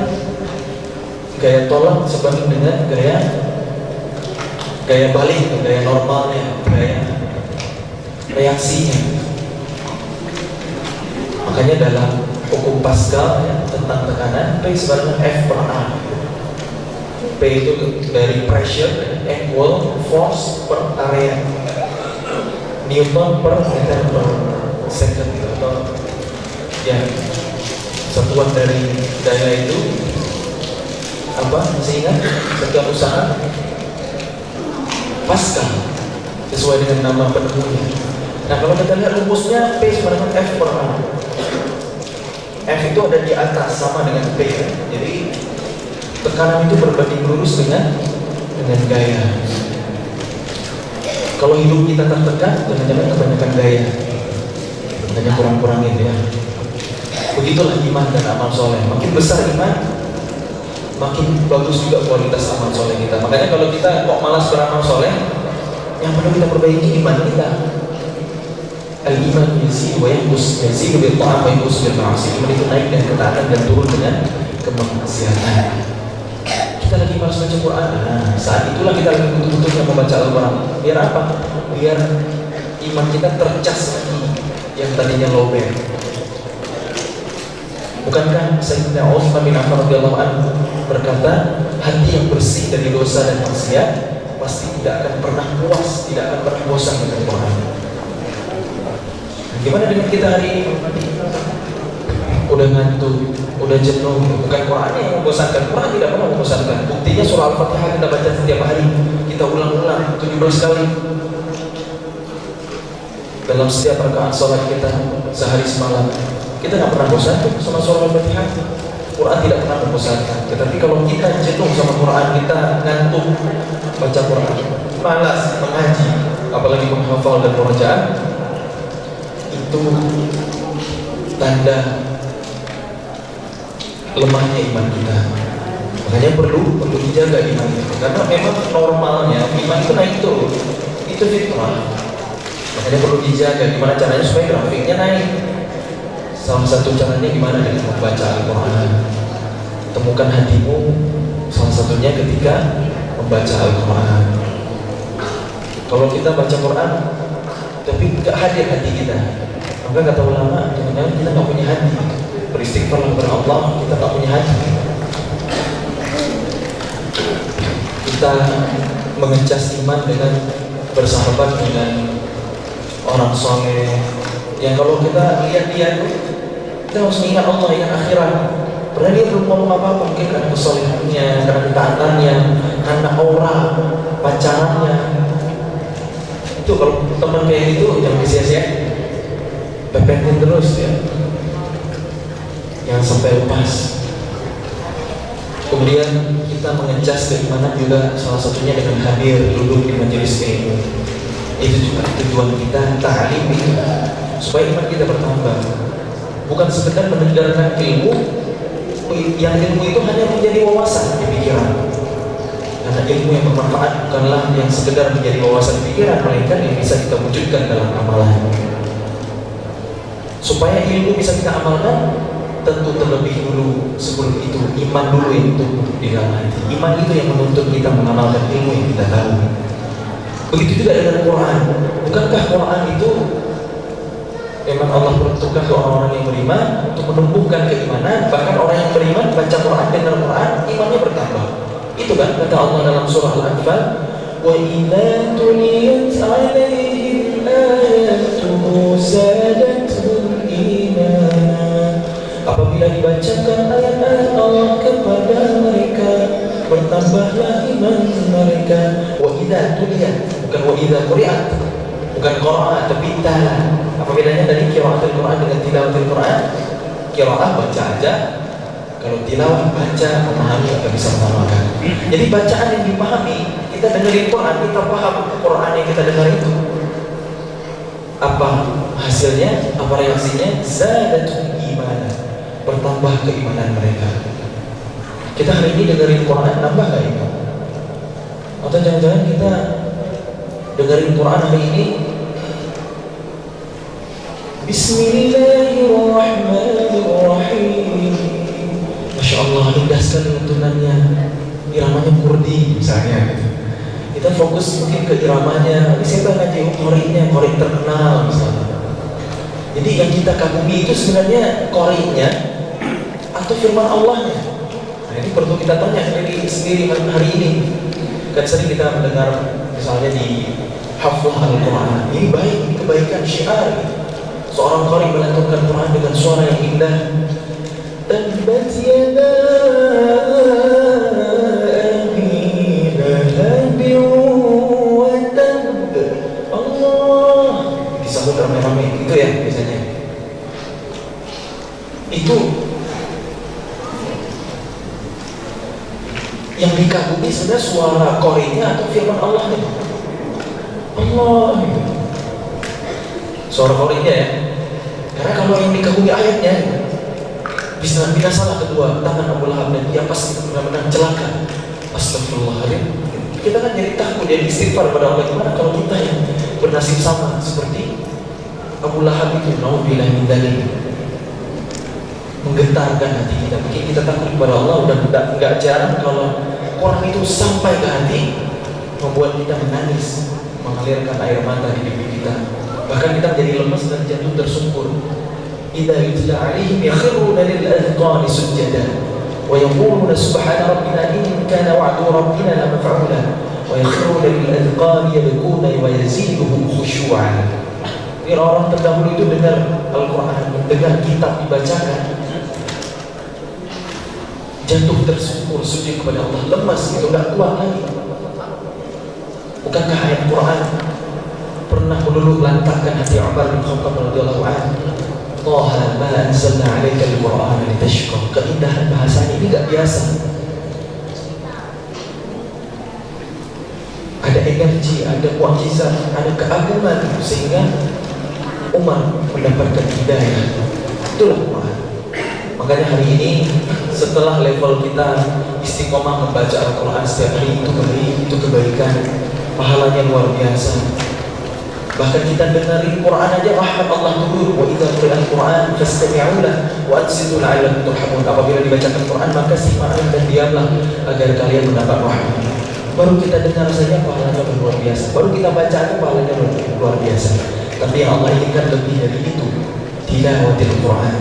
gaya tolak sebanding dengan gaya balik, gaya normalnya, gaya reaksinya. Makanya dalam hukum Pascal ya, tentang tekanan, P sama dengan F per A. P itu dari pressure equal force per area, Newton per meter per second, atau ya satuan dari daya itu apa? Masih ingat satuan usaha Pascal sesuai dengan nama penemunya. Nah kalau kita lihat rumusnya P sama dengan F per A. F itu ada di atas sama dengan P ya. Jadi tekanan itu berbanding lurus dengan gaya. Kalau hidup kita tertekan, jangan-jangan kebanyakan gaya, makanya kurang-kurangin ya. Begitulah iman dan amal soleh. Makin besar iman, makin bagus juga kualitas amal soleh kita. Makanya kalau kita kok malas beramal soleh, yang perlu kita perbaiki iman kita. Al-iman yazidu wa yanqus, yazidu bil ta'at wa yanqus bil ma'asi. Iman itu naik dan ketaatan dan turun dengan kemaksiatan. Kita lagi malas baca Quran, nah saat itulah kita lagi butuh-butuhnya membaca Al-Quran. Biar apa? Biar iman kita tercas lagi yang tadinya lober. Bukankah Sayyidina Utsman bin Affan radhiyallahu anhu berkata, hati yang bersih dari dosa dan maksiat pasti tidak akan pernah puas, tidak akan pernah bosan dengan Quran. Gimana dengan kita hari ini? Udah ngantuk, udah jenuh, bukan Qurannya yang membosankan. Quran tidak pernah membosankan. Buktinya surah Al-Fatihah kita baca setiap hari, kita ulang-ulang 17 kali dalam setiap rakaat sholat kita sehari semalam. Kita nggak pernah bosan sama surah Al-Fatihah. Quran tidak pernah membosankan. Tetapi kalau kita jenuh sama Quran, kita ngantuk baca Quran, malas mengaji, apalagi menghafal dan merajaan, itu tanda lemahnya iman kita. Makanya perlu dijaga iman itu, karena memang normalnya iman itu naik turun, itu fitrah. Makanya perlu dijaga. Gimana caranya supaya grafiknya naik? Salah satu caranya gimana? Dengan membaca Al-Quran. Temukan hatimu, salah satunya ketika membaca Al-Quran. Kalau kita baca Quran tapi gak hadir hati kita, maka kata ulama, jangan-jangan kita gak punya hati. Beristighfar kepada Allah, kita tak punya hati. Kita mengecas iman dengan bersahabat dengan orang soleh yang kalau kita lihat dia, kita harus ingat Allah yang akhirat. Padahal dia belum ngomong apa-apa, mungkin karena kesolehannya, karena ketaatannya, karena aura pacarannya. Itu kalau teman kayak gitu jangan sia-sia, pepetin terus ya, yang sampai lepas. Kemudian kita mengecas keimanan juga salah satunya dengan hadir duduk di majelis ilmu. Itu juga tujuan kita, ta'lim itu supaya iman kita bertambah. Bukan sekedar mendengarkan ilmu, yang ilmu itu hanya menjadi wawasan di pikiran. Karena ilmu yang bermanfaat bukanlah yang sekedar menjadi wawasan di pikiran, melainkan yang bisa kita wujudkan dalam amalan. Supaya ilmu bisa kita amalkan, tentu terlebih dulu sebelum itu iman dulu yang tumbuh di dalam hati. Iman itu yang menuntut kita mengamalkan ilmu yang kita tahu. Begitu juga dengan Quran. Bukankah Quran itu memang Allah peruntukkan ke orang-orang yang beriman untuk menumbuhkan keimanan? Bahkan orang yang beriman baca Quran, dengar Quran, imannya bertambah. Itu kan kata Allah dalam surah Al-Anfal, wa idza tuliyat 'alaihim ayatuhu zadatuhum imana. Apabila dibacakan ayat-ayat Allah kepada mereka, bertambahlah iman mereka. Wa idza tuliyat, bukan wa idza quri'at, bukan qiraat tapi tala. Apa bedanya dari qiraatul Quran dengan tilawatul Quran? Qiraat baca aja, kalau tilawah baca, memahami, kita bisa mengamalkan. Jadi bacaan yang dipahami, kita dengerin Quran, kita paham Quran yang kita dengar itu. Apa hasilnya? Apa reaksinya? Zadatul iman. bertambah keimanan mereka. Kita hari ini dengerin Quran, nambah gak iman? Atau jangan-jangan kita dengerin Quran hari ini, Bismillahirrahmanirrahim, Masya Allah, indah sekali tuntunannya, iramanya kurdi misalnya gitu. Kita fokus mungkin ke iramanya, ini siapa ngaji qori'nya terkenal misalnya. Jadi yang kita kagumi itu sebenarnya qori'nya atau firman Allahnya. Nah, ini perlu kita tanya sendiri hari ini. Kan sering kita mendengar misalnya di haflah Al-Quran, ini baik, ini kebaikan syiar gitu. Seorang qari melantunkan Quran dengan suara yang indah. Tabbat yada abi lahabin wa tab. Allah disambut ramai-ramai gitu ya biasanya. Itu yang dikagumi sebenarnya suara qori'nya atau firman Allah nih. Allah gitu. Suara qori'nya ya. Karena kalau yang dikagumi ayatnya, binasalah kedua tangan Abu Lahab dan dia pasti benar-benar celaka. Astagfirullahaladzim. Kita kan jadi takut, jadi istighfar pada Allah. Gimana kalau kita yang bernasib sama seperti Abu Lahab itu? Nauzubillah min dzalik. Menggetarkan hati kita. Mungkin kita takut kepada Allah. Udah nggak jarang kalau Quran itu sampai ke hati, membuat kita menangis, mengalirkan air mata di pipi kita. Bahkan kita menjadi lemas dan jantung tersungkur. Idza yutla 'alaihim yakhruna lil azqani sujada wa yaquluna subhana rabbina in kana wa'du rabbina la maf'ula wa yakhruna lil azqani yabkuna wa yaziduhum khusyu'an. Orang terdahulu itu dengar Al-Quran, mendengar kitab dibacakan, jantung tersungkur sujud kepada Allah, lemas itu nggak kuat lagi. Bukankah ayat Quran pernah meluluh lantakkan hati Umar bin Khattab radhiyallahu anhu? Taha ma anzalna 'alaika al-Qur'ana litashqa. Keindahan bahasanya ini nggak biasa. Ada energi, ada mukjizat, ada keagungan sehingga Umar mendapatkan hidayah. Itulah Quran. Makanya hari ini setelah level kita istiqomah membaca Al-Quran setiap hari, itu kebaikan, pahalanya luar biasa. Bahkan kita dengerin Quran aja rahmat Allah turun. Wa idza quri'al Quran fastami'u lahu wa ansitu la'allakum turhamun. Apabila dibacakan Quran maka simaklah dan diamlah agar kalian mendapat rahmat. Baru kita dengar saja pahalanya luar biasa. Baru kita baca aja pahalanya luar biasa. Tapi yang Allah inginkan lebih dari itu, tilawatil Quran.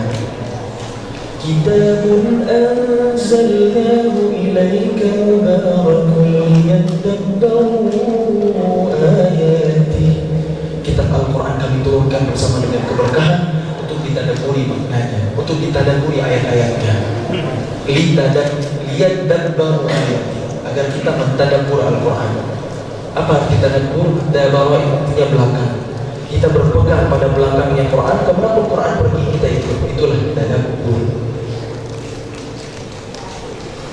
Kitabun anzalnahu ilaika mubarakun liyadabbaru ayatihi. Kitab Al-Quran kami turunkan bersama dengan keberkahan untuk ditadaburi maknanya, untuk ditadaburi ayat-ayatnya. Liyadabbaru ayatihi, agar kita mentadabur Al-Quran. Apa arti tadabbur? Tadabbur artinya belakang. Kita berpegang pada belakangnya Quran, kemana Quran pergi kita itulah tadabbur.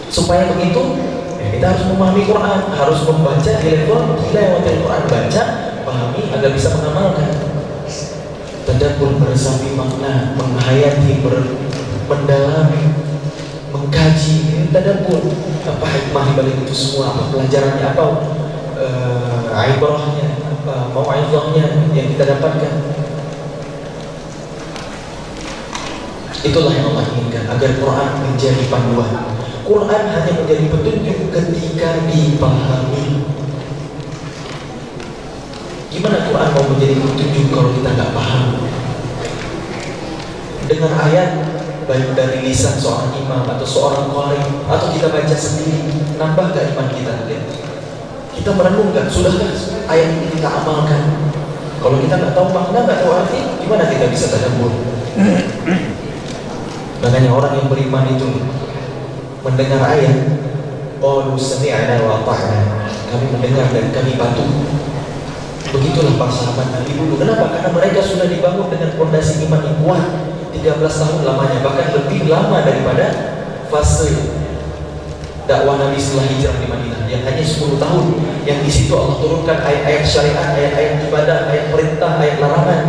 Supaya begitu, kita harus memahami Quran, harus membaca di level tilawatil Quran, baca, pahami agar bisa mengamalkan. Tadabbur meresapi makna, menghayati, mendalami, mengkaji. Ini tadabbur. Apa hikmah di balik itu semua? Apa pelajarannya? Apa ibrahnya? Apa mau'izahnya yang kita dapatkan? Itulah yang Allah inginkan, agar Quran menjadi panduan. Quran hanya menjadi petunjuk ketika dipahami. Gimana Quran mau menjadi petunjuk kalau kita nggak paham? Dengar ayat baik dari lisan seorang imam atau seorang qari, atau kita baca sendiri, nambah gak iman kita? Kita merenungkan, sudahkah ayat ini kita amalkan? Kalau kita nggak tahu makna, nggak tahu arti, gimana kita bisa tadabbur? Makanya orang yang beriman itu mendengar ayat, qalu sami'na wa ata'na, kami mendengar dan kami patuh. Begitulah para sahabat Nabi dulu. Kenapa? Karena mereka sudah dibangun dengan fondasi iman yang kuat. 13 tahun lamanya, bahkan lebih lama daripada fase dakwah Nabi setelah hijrah di Madinah yang hanya 10 tahun, yang di situ Allah turunkan ayat-ayat syariat, ayat-ayat ibadah, ayat perintah, ayat larangan.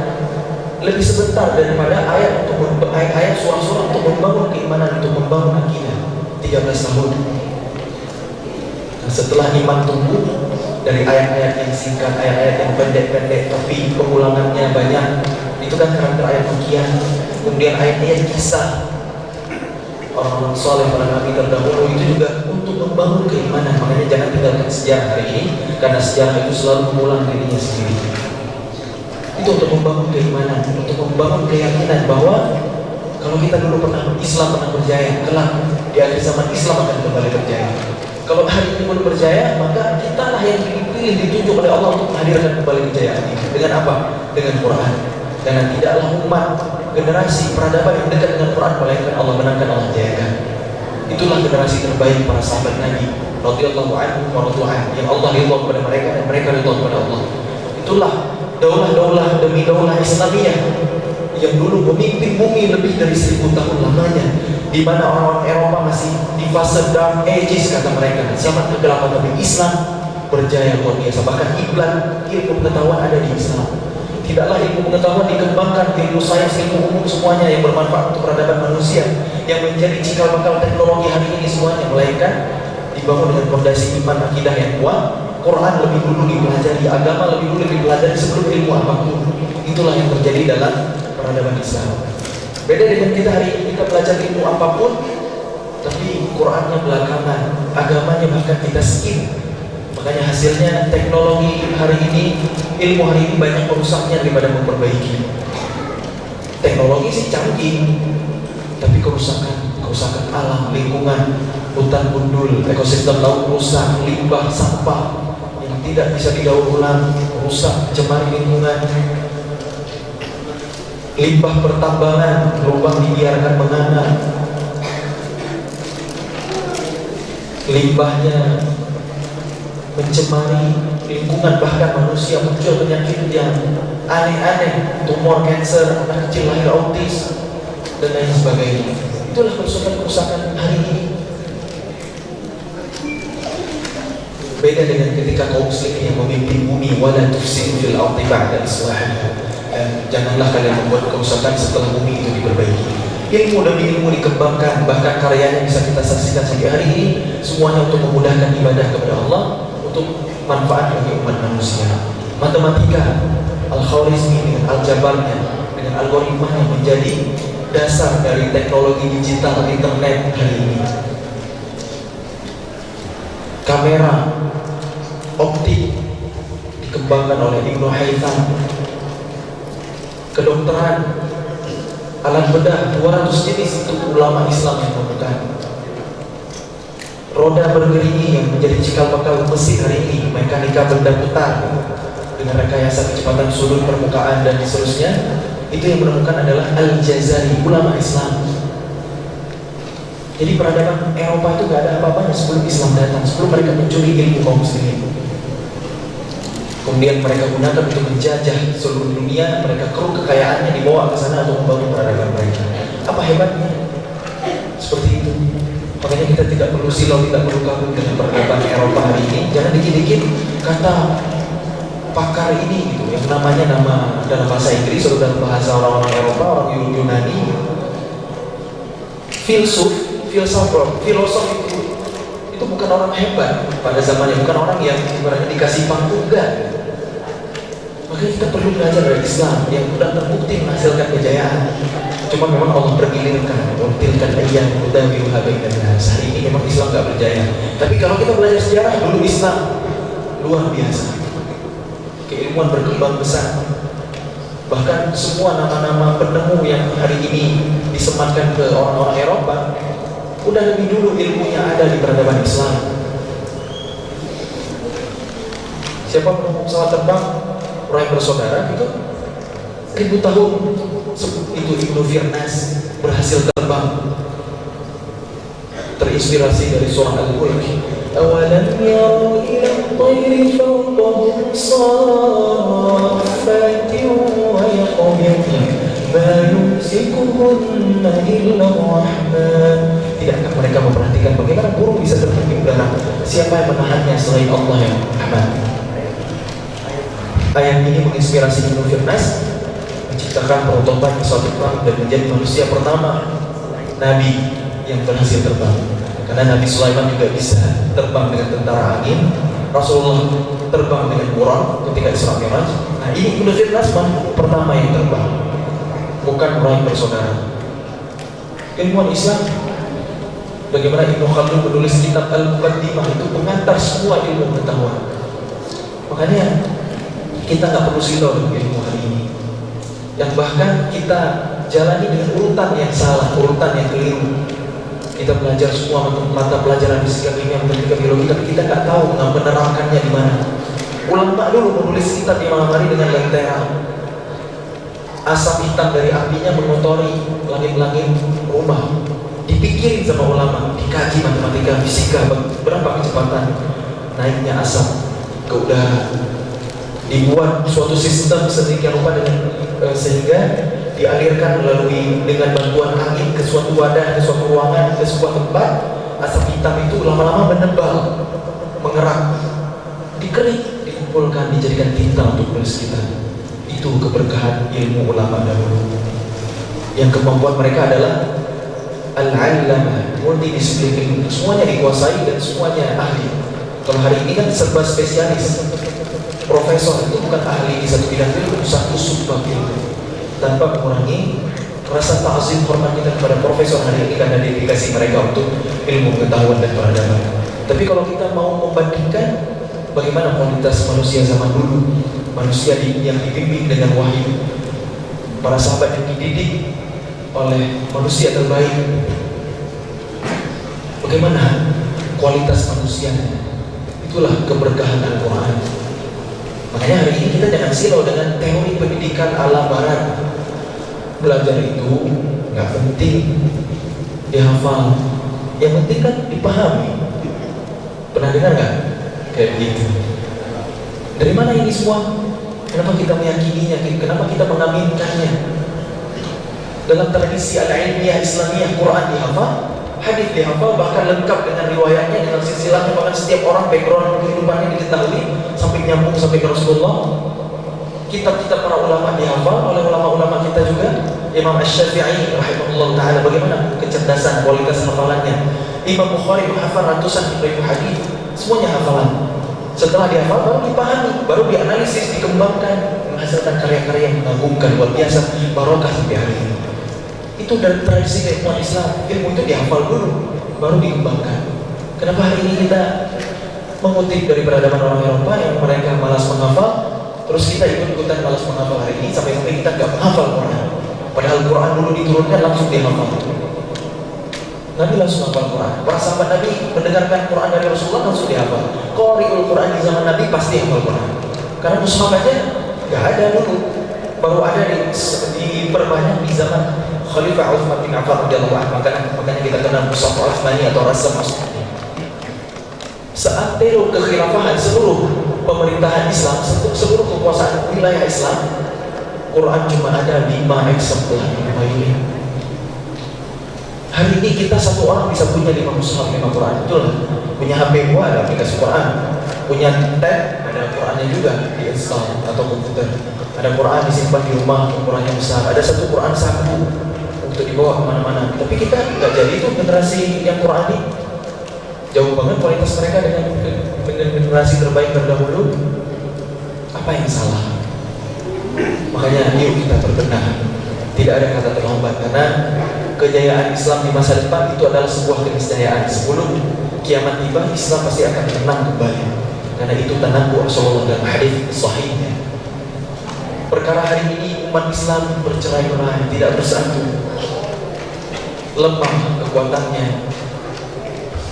lebih sebentar daripada ayat surah-surah untuk membangun keimanan, untuk membangun akidah. 13 tahun. Nah, setelah iman tumbuh dari ayat-ayat yang singkat, ayat-ayat yang pendek-pendek tapi pengulangannya banyak, itu kan karakter ayat Makiyah. Kemudian ayat-ayat kisah orang-orang soleh, para nabi terdahulu, itu juga untuk membangun keimanan. Makanya jangan tinggalkan sejarah hari ini, karena sejarah itu selalu mengulang dirinya sendiri. Itu untuk membangun keimanan, untuk membangun keyakinan bahwa kalau kita dulu Islam pernah berjaya, kelak di akhir zaman Islam akan kembali berjaya. Kalau hari ini belum berjaya, maka kita lah yang dipilih, ditunjuk oleh Allah untuk menghadirkan kembali kejayaan ini. Dengan apa? Dengan Quran. Karena tidaklah umat generasi peradaban yang dekat dengan Quran melainkan Allah menangkan, Allah jayakan. Itulah generasi terbaik para sahabat Nabi radhiyallahu anhum wa radhiyallahu yang Allah ridha kepada mereka dan mereka ridha kepada Allah. Itulah daulah-daulah demi daulah Islamiyah yang dulu memimpin bumi lebih dari 1000 tahun lamanya, di mana orang-orang Eropa masih di fase dark ages kata mereka, zaman kegelapan, tapi Islam berjaya luar biasa. Bahkan ilmu pengetahuan ada di Islam. Tidaklah ilmu pengetahuan dikembangkan, ilmu sains, ilmu umum semuanya yang bermanfaat untuk peradaban manusia, yang menjadi cikal bakal teknologi hari ini semuanya, melainkan dibangun dengan fondasi iman akidah yang kuat. Quran lebih dulu dipelajari, agama lebih dulu dipelajari sebelum ilmu apapun. Itulah yang terjadi dalam peradaban Islam. Beda dengan kita hari ini, kita belajar ilmu apapun, tapi Qurannya belakangan, agamanya bahkan kita skip. Makanya hasilnya teknologi hari ini, ilmu hari ini banyak merusaknya daripada memperbaiki. Teknologi sih canggih, tapi kerusakan alam, lingkungan, hutan gundul, ekosistem laut rusak, limbah, sampah yang tidak bisa didaur ulang, rusak, cemari lingkungan. Limbah pertambangan, lubang dibiarkan menganak, limbahnya mencemari lingkungan, bahkan manusia muncul penyakit yang aneh-aneh, tumor, kanker, anak kecil lahir autis dan lain sebagainya. Itulah kerusakan hari ini. Beda dengan ketika kaum muslimin yang memimpin bumi, wala tufsidu fil ardi ba'da islahiha. Janganlah kalian membuat kerusakan setelah bumi itu diperbaiki. Ilmu demi ilmu dikembangkan, bahkan karyanya bisa kita saksikan sampai hari ini, semuanya untuk memudahkan ibadah kepada Allah, untuk manfaat bagi umat manusia. Matematika, Al-Khwarizmi dengan aljabarnya, dengan algoritmanya menjadi dasar dari teknologi digital internet hari ini. Kamera optik dikembangkan oleh Ibnu Haytham. Kedokteran, alat bedah 200 jenis itu ulama Islam yang menemukan. Roda bergerigi yang menjadi cikal bakal mesin hari ini, mekanika benda putar dengan rekayasa kecepatan sudut permukaan dan seterusnya, itu yang menemukan adalah Al-Jazari, ulama Islam. Jadi peradaban Eropa itu gak ada apa-apanya sebelum Islam datang, sebelum mereka mencuri ilmu kaum muslimin. Kemudian mereka gunakan untuk menjajah seluruh dunia, mereka keruk kekayaannya dibawa ke sana untuk membangun peradaban mereka. Apa hebatnya? Seperti itu. Makanya kita tidak perlu silau, tidak perlu kagum dengan peradaban Eropa hari ini. Jangan dikit-dikit kata pakar ini gitu, yang namanya nama dalam bahasa Inggris atau dalam bahasa orang-orang Eropa, orang Yunani, filosof itu bukan orang hebat pada zamannya, bukan orang yang ibaratnya dikasih panggung, enggak. Makanya kita perlu belajar dari Islam yang sudah terbukti menghasilkan kejayaan. Cuma memang Allah bergilirkan, untilkan ayat mudawiruha bainan nas. Hari ini memang Islam enggak berjaya. Tapi kalau kita belajar sejarah, dulu Islam luar biasa. Keilmuan berkembang besar. Bahkan semua nama-nama penemu yang hari ini disematkan ke orang-orang Eropa udah lebih dulu ilmunya ada di peradaban Islam. Siapa penemu pesawat terbang? Orang yang bersaudara gitu 1000 tahun itu Ibnu Firnas berhasil terbang, terinspirasi dari surah Al-Mulk. Awalam yaru ila at-tayri fawqahum saffati wa yaqbidna ma yumsikuhunna illa ar-Rahman. Tidakkah mereka memperhatikan bagaimana burung bisa terbang di udara? Siapa yang menahannya selain Allah yang Rahman? Ayat ini menginspirasi Ibnu Firnas menciptakan prototipe pesawat terbang dan menjadi manusia pertama Nabi yang berhasil terbang. Karena Nabi Sulaiman juga bisa terbang dengan tentara angin, Rasulullah terbang dengan Quran ketika Isra Mi'raj. Nah, ini Ibnu Nasman pertama yang terbang, bukan orang bersaudara. Ilmuwan Islam, bagaimana Ibnu Khaldun menulis kitab Al-Muqaddimah itu pengantar semua ilmu pengetahuan. Makanya kita nggak perlu silau dengan ilmu hari ini, yang bahkan kita jalani dengan urutan yang salah, urutan yang keliru. Kita belajar semua mata pelajaran fisika, kimia, matematika, biologi, tapi kita nggak tahu menerangkannya di mana. Ulama dulu menulis kitab di malam hari dengan lentera. Asap hitam dari apinya mengotori langit-langit rumah. Dipikirin sama ulama, dikaji matematika, fisika, berapa kecepatan naiknya asap ke udara. Dibuat suatu sistem sedemikian rupa sehingga dialirkan melalui dengan bantuan angin ke suatu wadah, ke suatu ruangan, ke sebuah tempat. Asap hitam itu lama-lama menebal, mengerak, dikerik, dikumpulkan, dijadikan tinta untuk tulis kita. Itu keberkahan ilmu ulama dahulu. Yang kemampuan mereka adalah al-allamah, multidisiplin, semuanya dikuasai dan semuanya ahli. Kalau hari ini kan serba spesialis. Profesor itu bukan ahli di satu bidang ilmu, satu subbab ilmu. Tanpa mengurangi rasa ta'zim hormat kita kepada profesor hari ini karena dedikasi mereka untuk ilmu pengetahuan dan peradaban. Tapi kalau kita mau membandingkan bagaimana kualitas manusia zaman dulu, manusia yang dibimbing dengan wahyu, para sahabat yang dididik oleh manusia terbaik, bagaimana kualitas manusianya, itulah keberkahan Al-Quran. Makanya hari ini kita jangan silau dengan teori pendidikan ala barat. Belajar itu nggak penting dihafal, yang penting kan dipahami. Pernah dengar nggak kayak begitu? Dari mana ini semua? Kenapa kita meyakininya? Kenapa kita mengaminkannya? Dalam tradisi al-ilmiyah Islamiyah, Quran dihafal, hadis dihafal, bahkan lengkap dengan riwayatnya, dengan silsilahnya, bahkan setiap orang background kehidupannya diketahui sampai nyambung sampai ke Rasulullah. Kitab-kitab para ulama dihafal oleh ulama-ulama kita juga. Imam Asy-Syafi'i rahimahullah ta'ala, bagaimana kecerdasan, kualitas hafalannya. Imam Bukhari menghafal ratusan ribu hadis, semuanya hafalan. Setelah dihafal baru dipahami, baru dianalisis, dikembangkan, menghasilkan karya-karya yang mengagumkan, luar biasa, barokah sampai hari ini. Itu dari tradisi keilmuan Islam. Ilmu itu dihafal dulu, baru dikembangkan. Kenapa hari ini kita mengutip dari peradaban orang Eropa yang mereka malas menghafal, terus kita ikut-ikutan malas menghafal hari ini, sampai-sampai kita gak menghafal Quran. Padahal Quran dulu diturunkan langsung dihafal. Nabi langsung hafal Quran. Para sahabat Nabi mendengarkan Quran dari Rasulullah langsung dihafal. Qari'ul Quran di zaman Nabi pasti hafal Quran. Karena mushaf aja gak ada dulu, baru ada diperbanyak di zaman Khalifah Utsman bin Affan radhiyallahu anhu. Makanya kita kenal mushaf Utsmani atau Rasam Utsmani. Saat periode kekhilafahan seluruh pemerintahan Islam, seluruh kekuasaan wilayah Islam, Quran cuma ada 5 eksemplar, 5 unit. Hari ini kita satu orang bisa punya 5 mushaf, 5 Quran. Betul? Punya HP gua ada aplikasi Quran, punya tab ada Qurannya juga diinstal atau komputer. Ada Quran disimpan di rumah, ukurannya besar. Ada satu Quran saku untuk dibawa kemana-mana. Tapi kita nggak jadi itu generasi yang Qurani. Jauh banget kualitas mereka dengan generasi terbaik terdahulu. Apa yang salah? Makanya yuk kita berbenah. Tidak ada kata terlambat, karena kejayaan Islam di masa depan itu adalah sebuah keniscayaan. Sebelum kiamat tiba, Islam pasti akan menang kembali. Karena itu tanamku Rasulullah dalam hadis sahihnya. Perkara hari ini umat Islam bercerai-berai, tidak bersatu, lemah kekuatannya.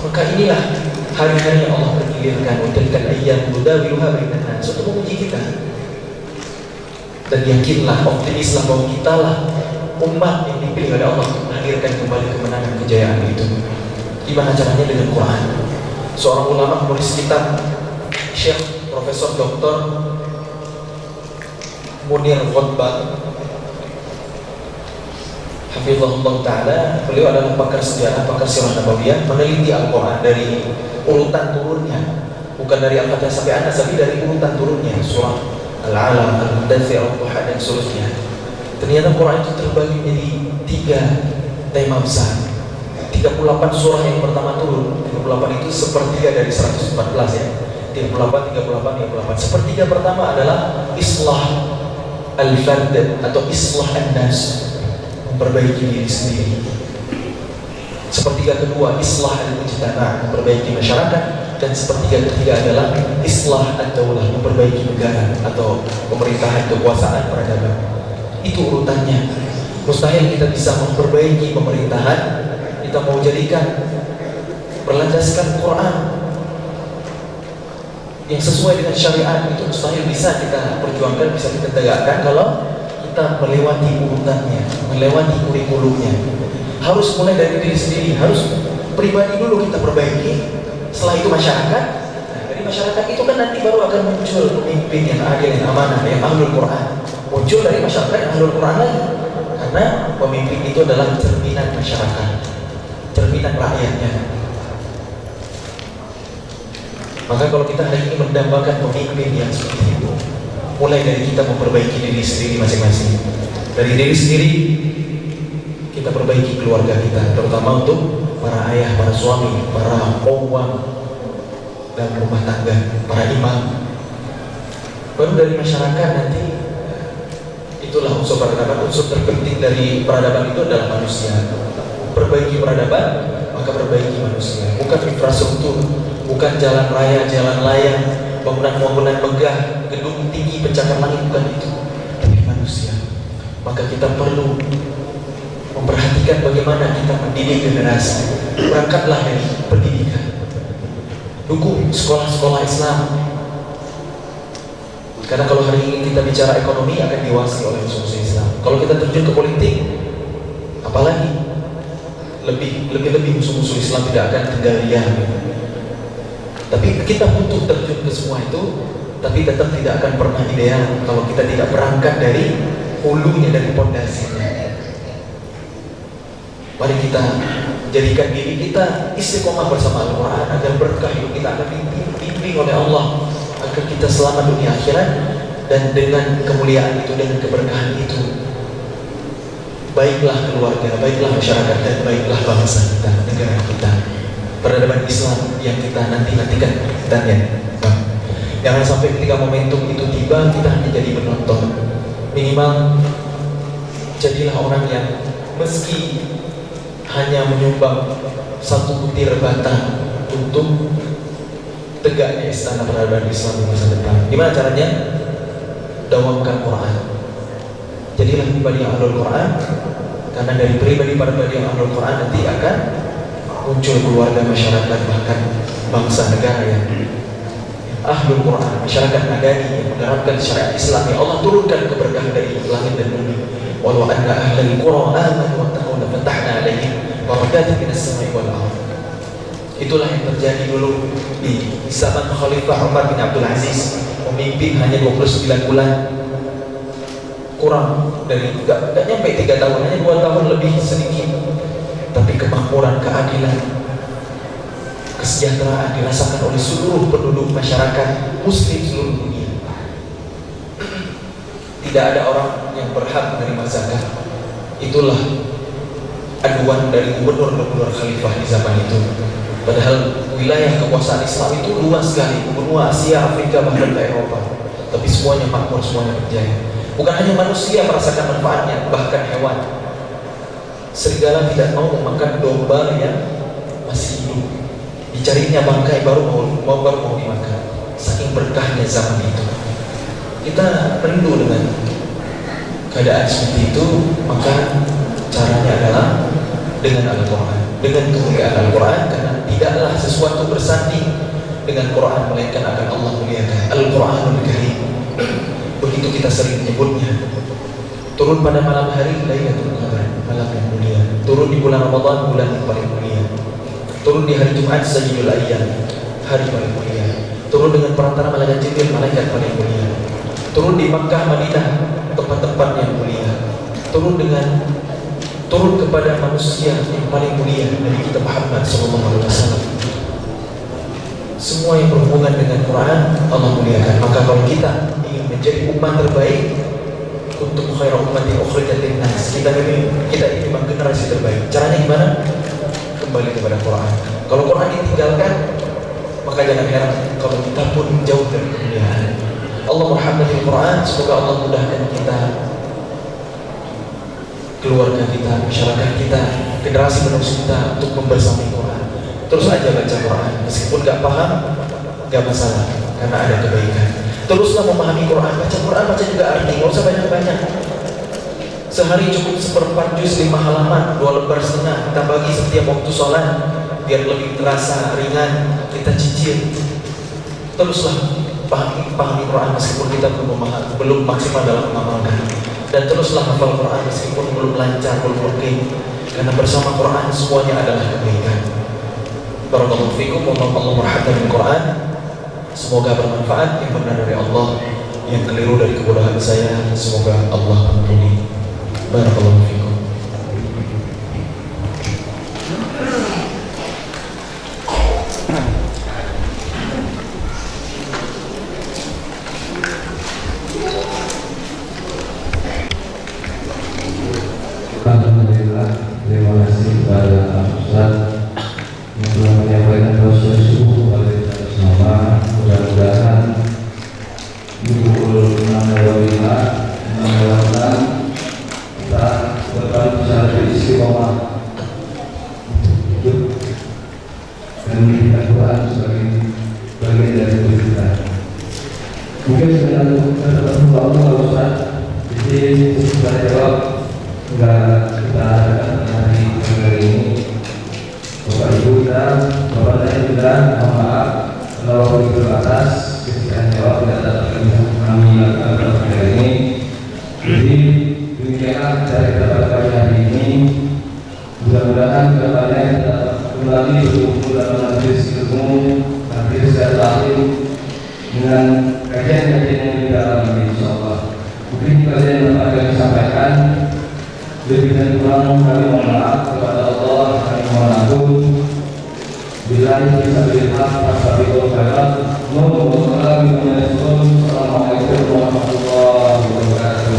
Maka inilah hari-hari yang Allah bergilirkan, menjadikan ayat nudawiluha bainan nas untuk menguji kita. Dan yakinlah, optimislah bahwa kitalah umat yang dipilih oleh Allah untuk menghadirkan kembali kemenangan kejayaan itu. Gimana caranya? Dengan Quran. Seorang ulama menulis kitab, Syekh Profesor Dr. Munir Ghotbah Hafizahullah Ta'ala, beliau adalah pakar sejarah, pakar sirah nabawiyah, meneliti Al-Quran dari urutan turunnya, bukan dari Al-Fatihah sampai An-Nas, tapi dari urutan turunnya, surah Al-Alaq, Al-Mudaththir, Al-Duha, dan seterusnya. Ternyata Quran itu terbagi menjadi 3 tema besar. 38 surah yang pertama turun, 38 itu sepertiga dari 114 ya. 38, 38. Sepertiga pertama adalah islah al-fard atau islah an-nas, memperbaiki diri sendiri. Sepertiga kedua islah al-mujtama, memperbaiki masyarakat, dan sepertiga ketiga adalah islah ad-daulah, memperbaiki negara atau pemerintahan, kekuasaan, peradaban. Itu urutannya. Mustahil kita bisa memperbaiki pemerintahan, kita mau jadikan berlandaskan Quran yang sesuai dengan syariat, itu mustahil bisa kita perjuangkan, bisa kita tegakkan kalau kita melewati urutannya, melewati kurikulumnya. Harus mulai dari diri sendiri, harus pribadi dulu kita perbaiki, setelah itu masyarakat. Nah, dari masyarakat itu kan nanti baru akan muncul pemimpin yang adil, yang amanah, yang ahlul Quran. Muncul dari masyarakat yang ahlul Quran lagi, karena pemimpin itu adalah cerminan masyarakat, cerminan rakyatnya. Maka kalau kita hari ini mendambakan pemimpin yang seperti itu, mulai dari kita memperbaiki diri sendiri masing-masing. Dari diri sendiri kita perbaiki keluarga kita, terutama untuk para ayah, para suami, para qawwam dalam rumah tangga, para imam. Baru dari masyarakat nanti, itulah unsur peradaban. Unsur terpenting dari peradaban itu adalah manusia. Perbaiki peradaban, maka perbaiki manusia. Bukan infrastruktur, bukan jalan raya, jalan layang, bangunan-bangunan megah, gedung tinggi, pencakar langit, bukan itu, tapi manusia. Maka kita perlu memperhatikan bagaimana kita mendidik generasi. Berangkatlah dari pendidikan. Dukung sekolah-sekolah Islam. Karena kalau hari ini kita bicara ekonomi akan diwasi oleh unsur Islam. Kalau kita terjun ke politik, apalagi lebih musuh-musuh Islam tidak akan tinggal diam. Tapi kita butuh terjun ke semua itu, tapi tetap tidak akan pernah ideal kalau kita tidak berangkat dari hulunya, dari pondasinya. Mari kita jadikan diri kita istiqomah bersama Al-Quran agar berkah hidup kita akan dibimbing oleh Allah, agar kita selamat dunia akhirat, dan dengan kemuliaan itu, dengan keberkahan itu, baiklah keluarga, baiklah masyarakat, dan baiklah bangsa kita, negara kita, peradaban Islam yang kita nantikan. Dan ya, jangan sampai ketika momentum itu tiba kita hanya jadi penonton. Minimal jadilah orang yang meski hanya menyumbang satu butir bata untuk tegaknya istana peradaban Islam di masa depan. Gimana caranya? Dawamkan Quran. Jadilah pribadi yang ahlul Quran, karena dari pribadi yang ahlul Quran nanti akan muncul keluarga, masyarakat, bahkan bangsa negara yang ahlul Quran, masyarakat madani yang menerapkan syariat Islam yang Allah turunkan keberkahan dari langit dan bumi. Walau anna ahlal qura amanu wattaqu lafatahna alaihim barakatin minas samai wal ardh. Itulah yang terjadi dulu di zaman Khalifah Umar bin Abdul Aziz, memimpin hanya 29 bulan, kurang dari enggak nyampe 3 tahun, hanya 2 tahun lebih sedikit. Tapi kemakmuran, keadilan, kesejahteraan dirasakan oleh seluruh penduduk masyarakat Muslim seluruh dunia. Tidak ada orang yang berhak menerima zakat. Itulah aduan dari gubernur khalifah di zaman itu. Padahal wilayah kekuasaan Islam itu luas sekali, benua Asia, Afrika, bahkan ke Eropa. Tapi semuanya makmur, semuanya berjaya. Bukan hanya manusia merasakan manfaatnya, bahkan hewan. Serigala tidak mau memakan domba yang masih hidup. Dicarinya bangkai baru mau dimakan. Saking berkahnya zaman itu. Kita rindu dengan keadaan seperti itu, maka caranya adalah dengan Al-Quran, dengan kemuliaan Al-Quran, karena tidaklah sesuatu bersanding dengan Quran melainkan akan Allah muliakan. Al-Quranul Karim, begitu kita sering menyebutnya. Turun pada malam hari Lailatul Qadar, malam yang mulia. Turun di bulan Ramadan, bulan yang paling mulia. Turun di hari Jumat, Sayyidul Ayyam, hari paling mulia. Turun dengan perantara malaikat Jibril, malaikat paling mulia. Turun di Makkah, Madinah, tempat-tempat yang mulia. Turun kepada manusia yang paling mulia, Nabi kita Muhammad SAW. Semua yang berhubungan dengan Quran Allah muliakan. Maka kalau kita ingin menjadi umat terbaik, kuntum khairu ummatin ukhrijat lin-nas. Kita ini memang generasi terbaik. Caranya gimana? Kembali kepada Quran. Kalau Quran ditinggalkan, maka jangan heran kalau kita pun jauh dari kemuliaan. Allah merahmati Quran, semoga Allah mudahkan kita, keluarga kita, masyarakat kita, generasi penerus kita untuk membersamai Quran. Terus aja baca Quran, meskipun gak paham, gak masalah, karena ada kebaikan. Teruslah memahami Quran, baca juga arti, gak usah banyak-banyak. Sehari cukup 1/4 juz 5 halaman, 2 lembar setengah, kita bagi setiap waktu sholat, biar lebih terasa ringan, kita cicil. Teruslah pahami Quran meskipun kita belum maksimal dalam mengamalkan. Dan teruslah hafal Quran meskipun belum lancar, belum oke. Karena bersama Quran semuanya adalah kebaikan. Barakallahu fikum, Allah merahmati Quran. Semoga bermanfaat. Yang benar dari Allah, yang keliru dari kebodohan saya, semoga Allah ampuni. Barakallahu fikum. Alhamdulillah, terima kasih kepada Ustaz yang telah menyampaikan doa subuh kepada kita semua. Mudah-mudahan di pukul 6.05 kita tetap bisa beristiqomah hidup dan menjadikan Quran sebagai bagian dari hidup kita. Mungkin dengan Allah Ustaz, jadi kita jawab enggak kita adakan hari ini. Bapak Ibu kita, Bapak dan Ibu kita, mohon maaf kalau waktu terbatas ketika jawab tidak dapat kami lakukan hari ini. Jadi demikianlah cara kita pada pagi hari ini. Mudah-mudahan kedepannya kita kembali berkumpul dalam majelis ilmu, majelis taklim dengan kajian-kajian yang di dalam ini, insyaallah. Mungkin kalian yang akan disampaikan lebih dan kurang kami mohon maaf kepada Allah, kami mohon ampun. Bila bisa dilihat pasal itu khairat, Assalamualaikum warahmatullahi wabarakatuh.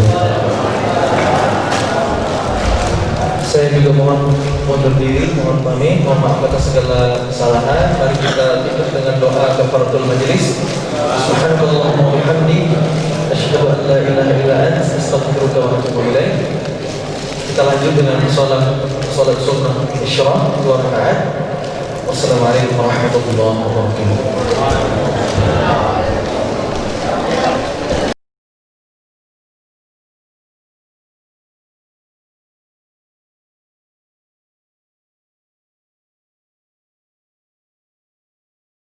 Saya juga mohon mundur diri, mohon pamit, mohon maaf atas segala kesalahan. Mari kita tutup dengan doa kafaratul majelis. Subhanallah wa bihamdihi, asyhadu an la ilaha illa anta, astaghfiruka wa atubu ilaik. Kita lanjut dengan salat sunnah isyraq 2 rakaat. Wassalamualaikum warahmatullahi wabarakatuh.